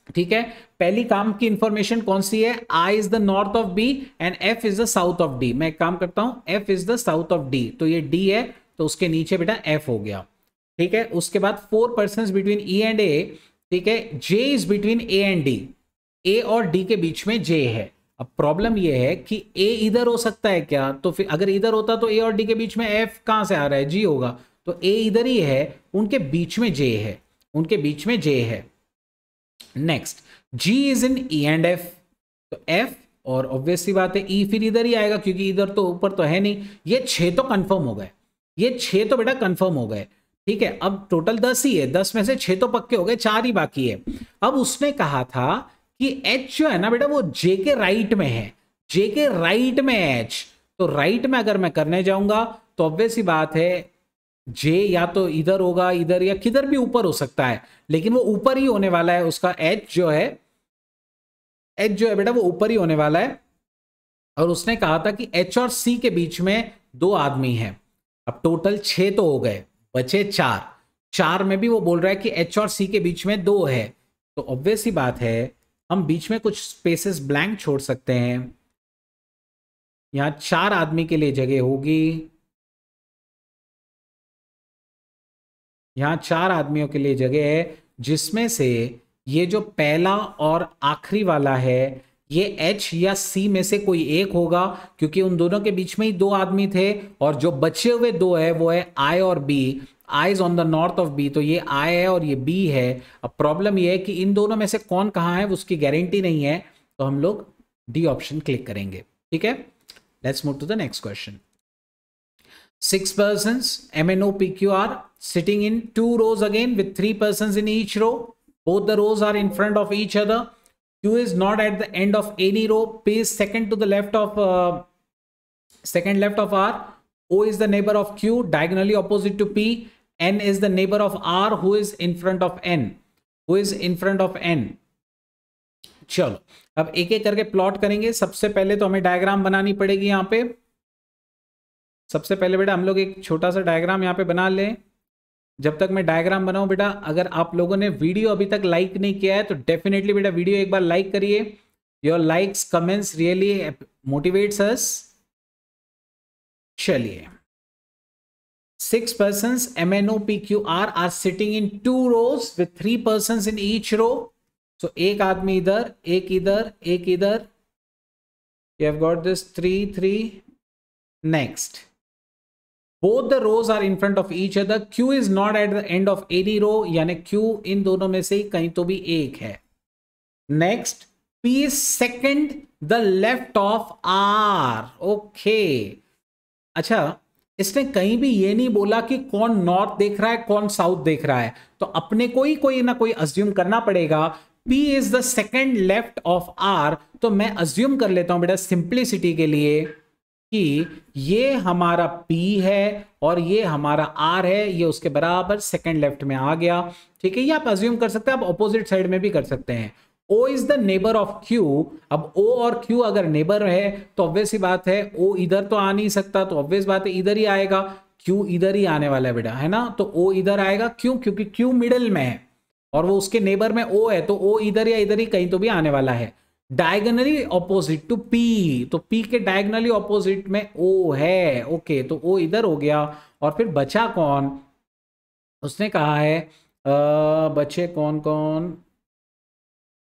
ठीक है, पहली काम की इंफॉर्मेशन कौन सी है, I is the north of B and F is the south of D। मैं एक काम करता हूं, F is the south of D, तो ये D है तो उसके नीचे बेटा F हो गया। ठीक है, उसके बाद 4 persons between E and A। ठीक है, J is between A and D, A और D के बीच में J है। अब प्रॉब्लम ये है कि A इधर हो सकता है क्या, तो फिर अगर इधर होता तो A और D के बीच में F कहां से आ रहा है, G होगा, तो A इधर ही है, उनके बीच में J है, उनके बीच में J है। Next, G is in E and F, तो F और ऑब्वियस सी बात है E फिर इधर ही आएगा क्योंकि इधर तो ऊपर तो है नहीं। ये 6 तो कंफर्म हो गए, ये 6 तो बेटा कंफर्म हो गए। ठीक है, अब टोटल 10 ही है, 10 में से 6 तो पक्के हो गए, 4 ही बाकी है। अब उसने कहा था कि H जो है ना बेटा वो J के राइट में है, J के राइट में H, तो राइट में अगर मैं करने जाऊंगा तो ऑब्वियस सी बात है J या तो इधर होगा, इधर या किधर भी ऊपर हो सकता है, लेकिन वो ऊपर ही होने वाला है, उसका H जो है बेटा वो ऊपर ही होने वाला है। और उसने कहा था कि H और C के बीच में 2 आदमी हैं। अब टोटल 6 तो हो गए, बचे 4, 4 में भी वो बोल रहा है कि H और C के बीच में 2 है, तो ऑब्वियस सी बात है हम बीच में कुछ स्पेसेस ब्लैंक छोड़ सकते हैं। यहां 4 आदमी के लिए जगह होगी, यहां 4 आदमियों के लिए जगह है, जिसमें से ये जो पहला और आखिरी वाला है ये H या C में से कोई एक होगा, क्योंकि उन दोनों के बीच में ही 2 आदमी थे, और जो बचे हुए 2 है वो है I और B। I is on the north of B, तो ये I है और ये B है। अब प्रॉब्लम ये है कि इन दोनों में से कौन कहां है उसकी गारंटी नहीं है, तो हम लोग D ऑप्शन क्लिक करेंगे। ठीक है, let's move to the next question. 6 persons MNOPQR sitting in 2 rows again with 3 persons in each row. Both the rows are in front of each other. Q is not at the end of any row. P is second to the left of R. O is the neighbor of Q, diagonally opposite to P. N is the neighbor of R, who is in front of N. चलो अब एक एक करके plot करेंगे। सबसे पहले तो हमें डायग्राम बनानी पड़ेगी। यहां पे सबसे पहले बेटा हम लोग एक छोटा सा डायग्राम यहाँ पे बना लें। जब तक मैं डायग्राम बनाऊं बेटा, अगर आप लोगों ने वीडियो अभी तक लाइक नहीं किया है तो डेफिनेटली बेटा वीडियो एक बार लाइक करिए। Your likes comments really motivates अस। चलिए, 6 persons MNOPQR are sitting in 2 rows with 3 persons in each row. So एक आदमी इधर, एक इधर, एक इधर। You have got this 3 3. Next, both the rows are in front of each other. Q is not at the end of any row, यानी Q इन दोनों में से कहीं तो भी एक है। Next, P is second the left of R. Okay. अच्छा, इसने कहीं भी ये नहीं बोला कि कौन नॉर्थ देख रहा है कौन साउथ देख रहा है, तो अपने को ही कोई ना कोई अज्यूम करना पड़ेगा। P is the second left of R, तो मैं अज्यूम कर लेता हूं बेटा सिंप्लिसिटी के लिए कि ये हमारा P है और ये हमारा R है, ये उसके बराबर सेकंड लेफ्ट में आ गया। ठीक है, ये आप अज्यूम कर सकते हैं, आप ऑपोजिट साइड में भी कर सकते हैं। O is the neighbour of Q। अब O और Q अगर नेबर है तो ऑब्वियस ही बात है O इधर तो आ नहीं सकता, तो ऑब्वियस बात है इधर ही आएगा, Q इधर ही आने वाला है बेटा, है ना। तो O इधर आएगा, क्यों? क्योंकि Q मिडिल में है और वो उसके नेबर में O है, तो O इधर या इधर ही कहीं तो भी आने वाला है। डायगोनली ऑपोजिट टू P, तो P के डायगोनली ऑपोजिट में O है। ओके, तो O इधर हो गया। और फिर बचा कौन? उसने कहा है बचे कौन कौन?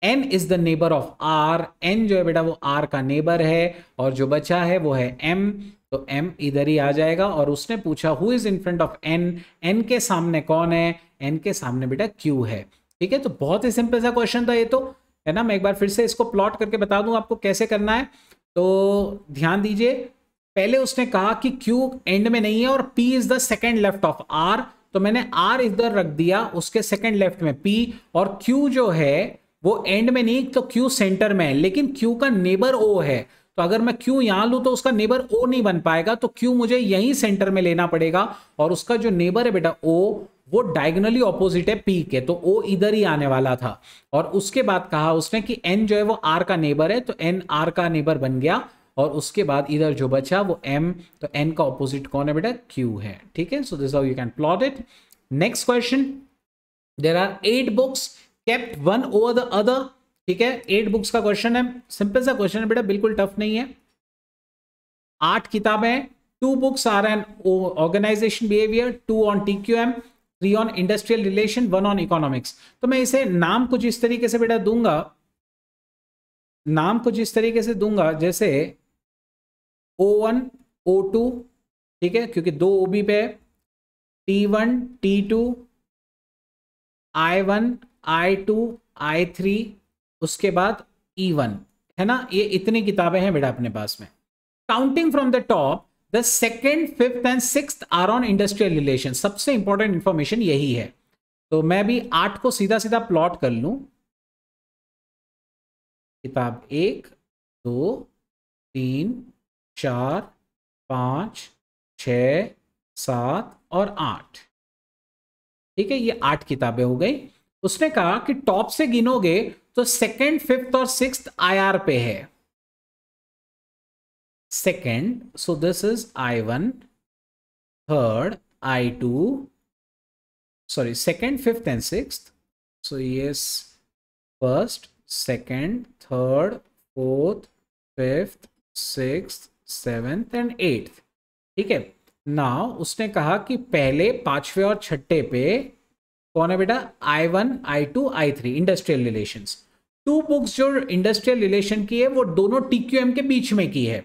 N is the neighbour of R। N जो है बेटा वो R का नेबर है, और जो बचा है वो है M, तो M इधर ही आ जाएगा। और उसने पूछा who is in front of N। N के सामने कौन है? N के सामने बेटा Q है। ठीक है, तो बहुत ही सिंपल सा क्वेश्चन था ये तो, है ना। मैं एक बार फिर से इसको प्लॉट करके बता दूं आपको कैसे करना है, तो ध्यान दीजिए। पहले उसने कहा कि Q एंड में नहीं है और P is the second left of R, तो मैंने आर इधर रख दिया उसके सेकंड लेफ्ट में पी, और क्यू जो है वो एंड में नहीं, तो क्यू सेंटर में है, लेकिन क्यू का नेबर ओ है, तो अगर मैं क्यू यहां लूं तो उसका नेबर ओ नहीं बन पाएगा, तो क्यू मुझे यहीं सेंटर में लेना पड़ेगा, और उसका जो नेबर है बेटा ओ, वो डायगोनली ऑपोजिट है पी के, तो ओ इधर ही आने वाला था। और उसके बाद कहा उसने कि एन जो है वो आर का नेबर है, तो एन आर का नेबर बन गया, और उसके बाद इधर जो बचा वो एम, तो एन का ऑपोजिट कौन है बेटा, क्यू है। ठीक है, so this how you can plot it. Next question, there are 8 books kept one over the other. ठीक है, 8 बुक्स का क्वेश्चन है, सिंपल सा क्वेश्चन है बेटा, बिल्कुल टफ नहीं है। 8 किताबें हैं, 2 books are on organisation behaviour, 2 on TQM, 3 on industrial relation, 1 on economics. तो मैं इसे नाम कुछ इस तरीके से बेटा दूंगा, नाम कुछ इस तरीके से दूंगा जैसे O1 O2, ठीक है, क्योंकि 2 OB पे, T1 T2 I1 I2 I3, उसके बाद E1, है ना, ये इतनी किताबें हैं बेटा अपने पास में। Counting from the top, the second, fifth and sixth are on industrial relation. सबसे इंपॉर्टेंट इंफॉर्मेशन यही है, तो मैं भी 8 को सीधा सीधा प्लॉट कर लूं, किताब 1 2 3 4 5 6 7 और 8। ठीक है, ये 8 किताबें हो गई। उसने कहा कि टॉप से गिनोगे तो सेकंड, फिफ्थ और सिक्स्थ IR पे है। Second, so this is I1, third I2, sorry second, fifth and sixth, so yes, first, second, third, fourth, fifth, sixth, seventh and eighth. ठीक है, नाउ उसने कहा कि पहले, पांचवे और छठे पे कौन है बेटा, I1 I2 I3 industrial relations. 2 books जो इंडस्ट्रियल रिलेशन की है वो दोनों TQM के बीच में की है,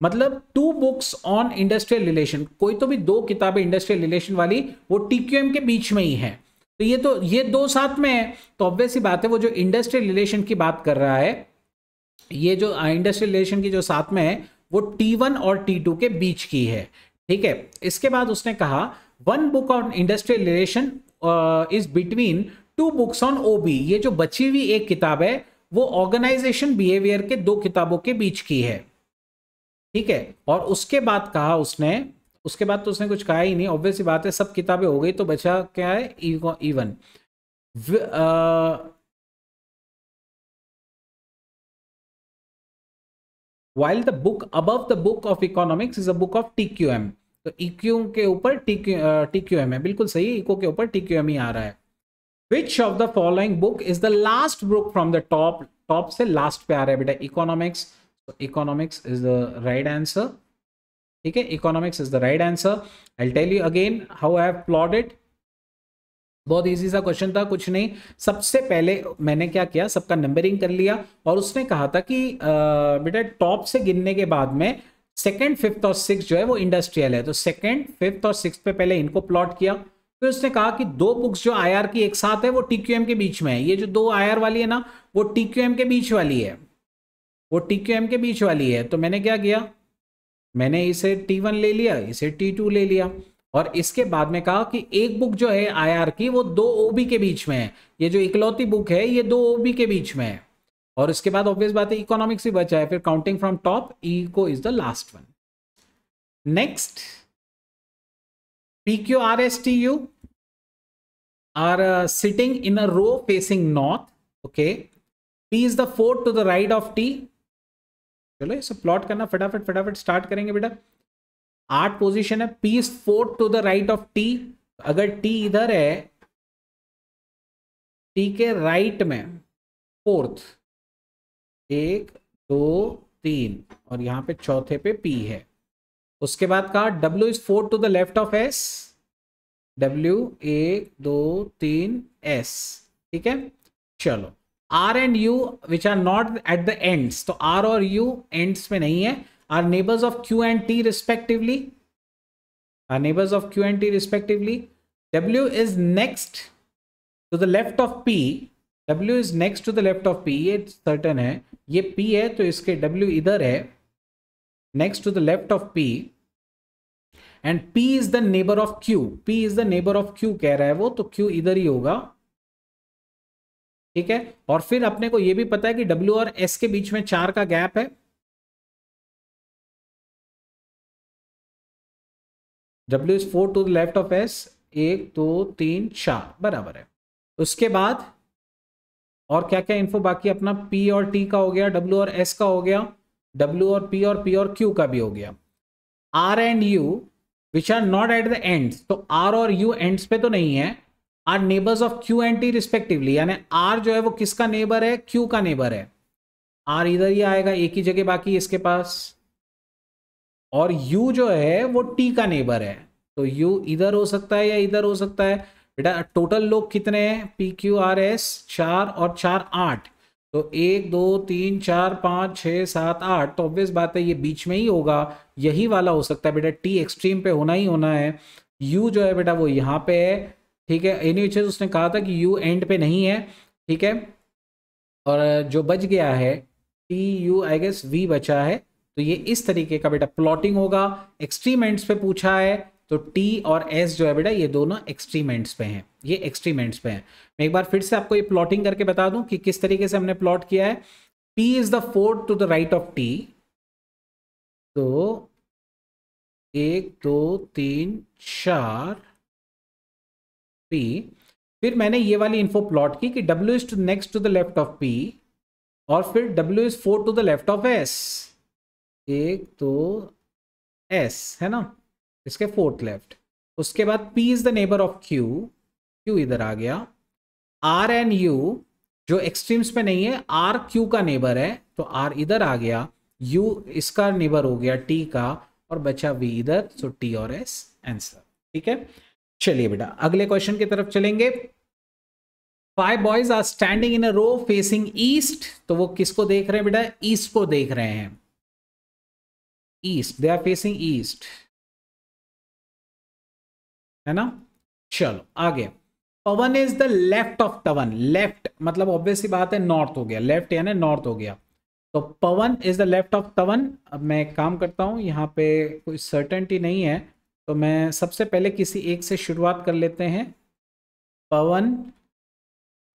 मतलब 2 बुक्स ऑन इंडस्ट्रियल रिलेशन, कोई तो भी 2 किताबें इंडस्ट्रियल रिलेशन वाली वो TQM के बीच में ही है, तो ये 2 साथ में है, तो ऑब्वियस सी बात है वो जो इंडस्ट्रियल रिलेशन की बात कर रहा है, ये जो इंडस्ट्रियल रिलेशन की जो साथ में है वो T1 और T2 के बीच की है। ठीक है, इसके बाद उसने कहा 1 book on industrial relation is between 2 books on OB। ये जो बची हुई एक किताब है वो ऑर्गेनाइजेशन बिहेवियर के 2 किताबों के बीच की है। ठीक है, और उसके बाद कहा उसने, उसके बाद तो उसने कुछ कहा ही नहीं, ऑब्वियस बात है सब किताबें हो गई, तो बचा क्या है, E1। while the book above the book of economics is a book of TQM, तो EQ के ऊपर TQM है, बिल्कुल सही, इको के ऊपर TQM ही आ रहा है। Which of the following book is the last book from the top, top से लास्ट पे आ रहा है बेटा इकोनॉमिक्स, तो economics is the right answer. ठीक है, economics is the right answer. I tell you again how I have plotted, बहुत इजी सा क्वेश्चन था, कुछ नहीं। सबसे पहले मैंने क्या किया, सबका नंबरिंग कर लिया, और उसने कहा था कि बेटा टॉप से गिनने के बाद में सेकंड, फिफ्थ और सिक्स जो है वो इंडस्ट्रियल है, तो सेकंड, फिफ्थ और सिक्स पे पहले इनको प्लॉट किया। फिर उसने कहा कि 2 बुक्स जो IR की एक साथ है वो TQM के बीच में है, ये जो 2 IR वाली है ना वो TQM के बीच वाली है, वो TQM के बीच वाली है। तो मैंने क्या किया, मैंने इसे T1 ले लिया, इसे T2 ले लिया, और इसके बाद में कहा कि एक बुक जो है IR की वो 2 OB के बीच में है, ये जो इकलौती बुक है ये 2 OB के बीच में है। और इसके बाद ऑब्वियस बात है इकोनॉमिक्स ही बचा है, फिर counting from top eco is the last one. Next, PQRSTU are sitting in a row facing north. Okay, P is the fourth to the right of T. चलो इसे प्लॉट करना फटाफट फटाफट स्टार्ट करेंगे बेटा। 8 पोजीशन है, P is fourth to the right of T। अगर T इधर है, T के राइट में फोर्थ, 1 2 3, और यहां पे चौथे पे P है। उसके बाद कहा W is fourth to the left of S, W 1 2 3 S। ठीक है, चलो R and U which are not at the ends, तो R और U ends में नहीं है, are neighbors of Q and T respectively, are neighbors of Q and T respectively। W is next to the left of P, W is next to the left of P, ये certain है, ये P है तो इसके W इधर है, next to the left of P। And P is the neighbour of Q, P is the neighbour of Q कह रहा है वो, तो Q इधर ही होगा, ठीक है। और फिर अपने को ये भी पता है कि W और S के बीच में 4 का गैप है, W is 4 to the left of S, 1 2 3 4 बराबर है। उसके बाद और क्या क्या इन्फो बाकी, अपना P और T का हो गया, W और S का हो गया, W और P और Q का भी हो गया। R and U which are not at the ends, तो R और U एंड्स पे तो नहीं है, are neighbours of Q and T respectively, यानी R जो है वो किसका नेबर है, Q का नेबर है। R इधर ही आएगा, एक ही जगह बाकी इसके पास, और U जो है वो T का नेबर है, तो U इधर हो सकता है या इधर हो सकता है। बेटा टोटल लोग कितने हैं, PQRS 4 और 4 8, तो 1 2 3 4 5 6 7 8, तो ऑब्वियस बात है ये बीच में ही होगा, यही वाला हो सकता है बेटा, T एक्सट्रीम पे होना ही होना है। U जो है बेटा वो यहाँ पे है, ठीक है। एनी चीज उसने कहा था कि U एंड पे नहीं है, ठीक है। और जो बच गया है TU आई गेस V बचा है, तो ये इस तरीके का बेटा प्लॉटिंग होगा। एक्सट्रीम एंड्स पे पूछा है, तो T और S जो है बेटा ये दोनों एक्सट्रीम एंड्स पे हैं, ये एक्सट्रीम एंड्स पे हैं। मैं एक बार फिर से आपको ये प्लॉटिंग करके बता दूं कि किस तरीके से हमने प्लॉट किया है। P is the fourth to the right of T, तो 1 2 3 4 P, फिर मैंने ये वाली इन्फो प्लॉट की कि W is to next to the left of P, और फिर W is 4 to the left of S, 1 2 S है ना, इसके फोर्थ लेफ्ट। उसके बाद P is the neighbour of Q, Q इधर आ गया। R एंड U जो एक्सट्रीम्स पे नहीं है, R Q का नेबर है, तो R इधर आ गया, U इसका नेबर हो गया T का, और बचा V इधर, सो T और S आंसर, ठीक है। चलिए बेटा अगले क्वेश्चन की तरफ चलेंगे। 5 boys are standing in a row facing east, तो वो किसको देख रहे हैं बेटा, ईस्ट को देख रहे हैं, east, they are facing east, है ना। चलो आगे, Pawan is the left of Tavan, left मतलब ऑब्वियस सी बात है नॉर्थ हो गया, लेफ्ट यानी नॉर्थ हो गया, तो पवन इज द लेफ्ट ऑफ तवन। अब मैं एक काम करता हूं, यहाँ पे कोई सर्टेनिटी नहीं है, तो मैं सबसे पहले किसी एक से शुरुआत कर लेते हैं। Pawan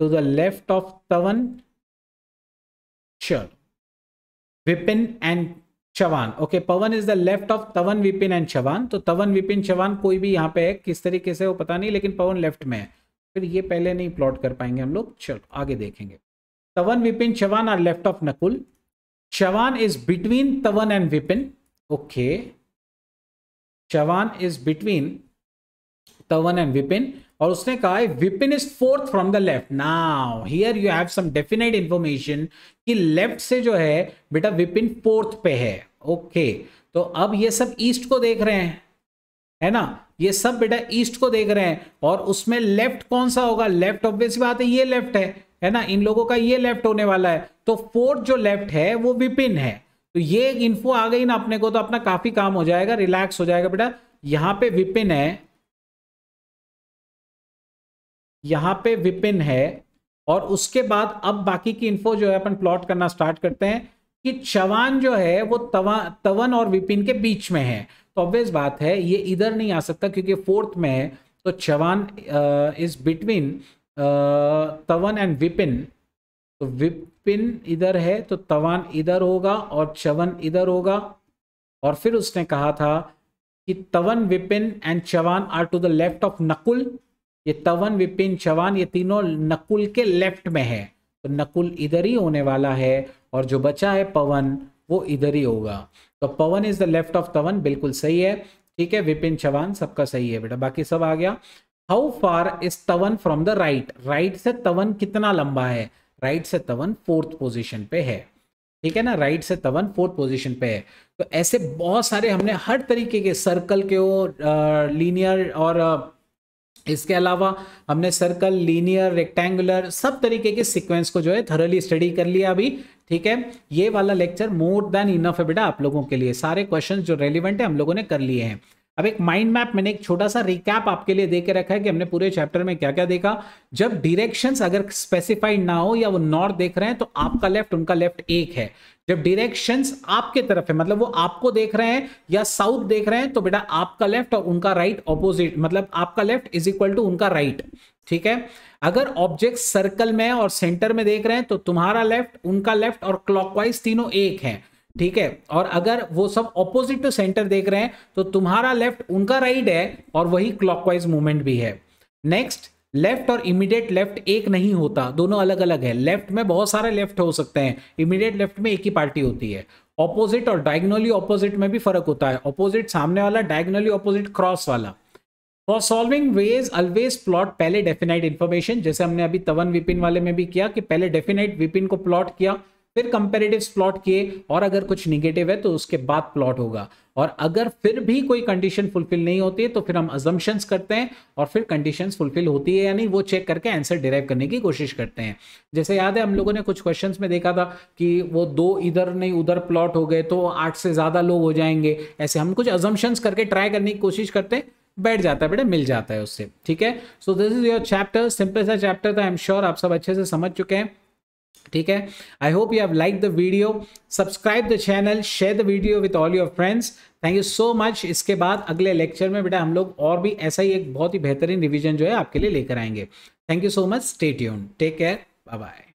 to the left of Tavan, चलो Vipin and Chavan, okay. Pawan is the left of Tavan, Vipin and चवान, तो तवन विपिन चवान कोई भी यहाँ पे है, किस तरीके से वो पता नहीं, लेकिन पवन लेफ्ट में है, फिर ये पहले नहीं प्लॉट कर पाएंगे हम लोग। चलो आगे देखेंगे। Tavan Vipin Chavan are left of Nakul, Chavan is between Tavan and Vipin, okay, Chavan is between Tavan and Vipin, और उसने कहा है Vipin is fourth from the left. Now here you have some definite information कि लेफ्ट से जो है बेटा विपिन फोर्थ पे है, ओके। तो अब ये सब ईस्ट को देख रहे हैं, है ना, ये सब बेटा ईस्ट को देख रहे हैं, और उसमें लेफ्ट कौन सा होगा, लेफ्ट ऑब्वियस बात है ये लेफ्ट है ना, इन लोगों का ये लेफ्ट होने वाला है, तो फोर्थ जो लेफ्ट है वो विपिन है। तो ये इन्फो आ गई ना अपने को, तो अपना काफी काम हो जाएगा, रिलैक्स हो जाएगा बेटा। यहां पे विपिन है, यहां पे विपिन है, और उसके बाद अब बाकी की इन्फो जो है अपन प्लॉट करना स्टार्ट करते हैं कि चवान जो है वो तवन और विपिन के बीच में है, तो ऑब्वियस बात है ये इधर नहीं आ सकता क्योंकि फोर्थ में है, तो चवान is between Tavan and Vipin, तो विपिन इधर है तो तवान इधर होगा और चवन इधर होगा। और फिर उसने कहा था कि Tavan Vipin and Chavan are to the left of Nakul, ये तवन विपिन चवान ये तीनों नकुल के लेफ्ट में है, तो नकुल इधर ही होने वाला है, और जो बचा है पवन वो इधर ही होगा, तो पवन इज द लेफ्ट ऑफ तवन, बिल्कुल सही है, ठीक है। विपिन चवान सबका सही है बेटा, बाकी सब आ गया। हाउ फार इज तवन फ्रॉम द राइट, राइट से तवन कितना लंबा है, राइट से तवन फोर्थ पोजीशन पे है, ठीक है ना, राइट से तवन फोर्थ पोजीशन पे है। तो ऐसे बहुत सारे हमने हर तरीके के सर्कल के लीनियर, और इसके अलावा हमने सर्कल, लीनियर, रेक्टेंगुलर, सब तरीके के सीक्वेंस को जो है थॉरली स्टडी कर लिया अभी, ठीक है। ये वाला लेक्चर मोर देन इनफ है बेटा आप लोगों के लिए, सारे क्वेश्चंस जो रेलिवेंट है हम लोगों ने कर लिए हैं। अब एक माइंड मैप मैंने एक छोटा सा रिकैप आपके लिए दे के रखा है कि हमने पूरे चैप्टर में क्या क्या देखा। जब डायरेक्शंस अगर स्पेसिफाइड ना हो या वो नॉर्थ देख रहे हैं तो आपका लेफ्ट उनका लेफ्ट एक है। जब डायरेक्शंस आपके तरफ है मतलब वो आपको देख रहे हैं या साउथ देख रहे हैं तो बेटा आपका लेफ्ट और उनका राइट ऑपोजिट, मतलब आपका लेफ्ट इज इक्वल टू उनका राइट। ठीक है। अगर ऑब्जेक्ट सर्कल में और सेंटर में देख रहे हैं तो तुम्हारा लेफ्ट उनका लेफ्ट और क्लॉकवाइज तीनों एक है। ठीक है। और अगर वो सब ऑपोजिट टू सेंटर देख रहे हैं तो तुम्हारा लेफ्ट उनका राइट है और वही क्लॉकवाइज मूवमेंट भी है। नेक्स्ट, लेफ्ट और इमीडिएट लेफ्ट एक नहीं होता, दोनों अलग अलग है। लेफ्ट में बहुत सारे लेफ्ट हो सकते हैं, इमीडिएट लेफ्ट में एक ही पार्टी होती है। ऑपोजिट और डायगोनली ऑपोजिट में भी फर्क होता है, ऑपोजिट सामने वाला, डायगोनली ऑपोजिट क्रॉस वाला। For solving ways always plot पहले डेफिनाइट इंफॉर्मेशन, जैसे हमने अभी तवन विपिन वाले में भी किया कि पहले डेफिनाइट विपिन को प्लॉट किया, फिर कंपैरेटिव्स प्लॉट किए, और अगर कुछ निगेटिव है तो उसके बाद प्लॉट होगा। और अगर फिर भी कोई कंडीशन फुलफिल नहीं होती है तो फिर हम अजम्पशंस करते हैं और फिर कंडीशंस फुलफिल होती है या नहीं वो चेक करके आंसर डिराइव करने की कोशिश करते हैं। जैसे याद है हम लोगों ने कुछ क्वेश्चंस में देखा था कि वो 2 इधर नहीं उधर प्लॉट हो गए तो 8 से ज्यादा लोग हो जाएंगे, ऐसे हम कुछ अजम्पशंस करके ट्राई करने की कोशिश करते हैं, बैठ जाता है बेटा, मिल जाता है उससे। ठीक है। So this is your chapter, simple सा चैप्टर था, आई एम श्योर आप सब अच्छे से समझ चुके हैं। ठीक है। I hope you have like the video, subscribe the channel, share the video with all your friends. Thank you so much. इसके बाद अगले लेक्चर में बेटा हम लोग और भी ऐसा ही एक बहुत ही बेहतरीन रिवीजन जो है आपके लिए लेकर आएंगे। Thank you so much, stay tuned, take care, bye bye.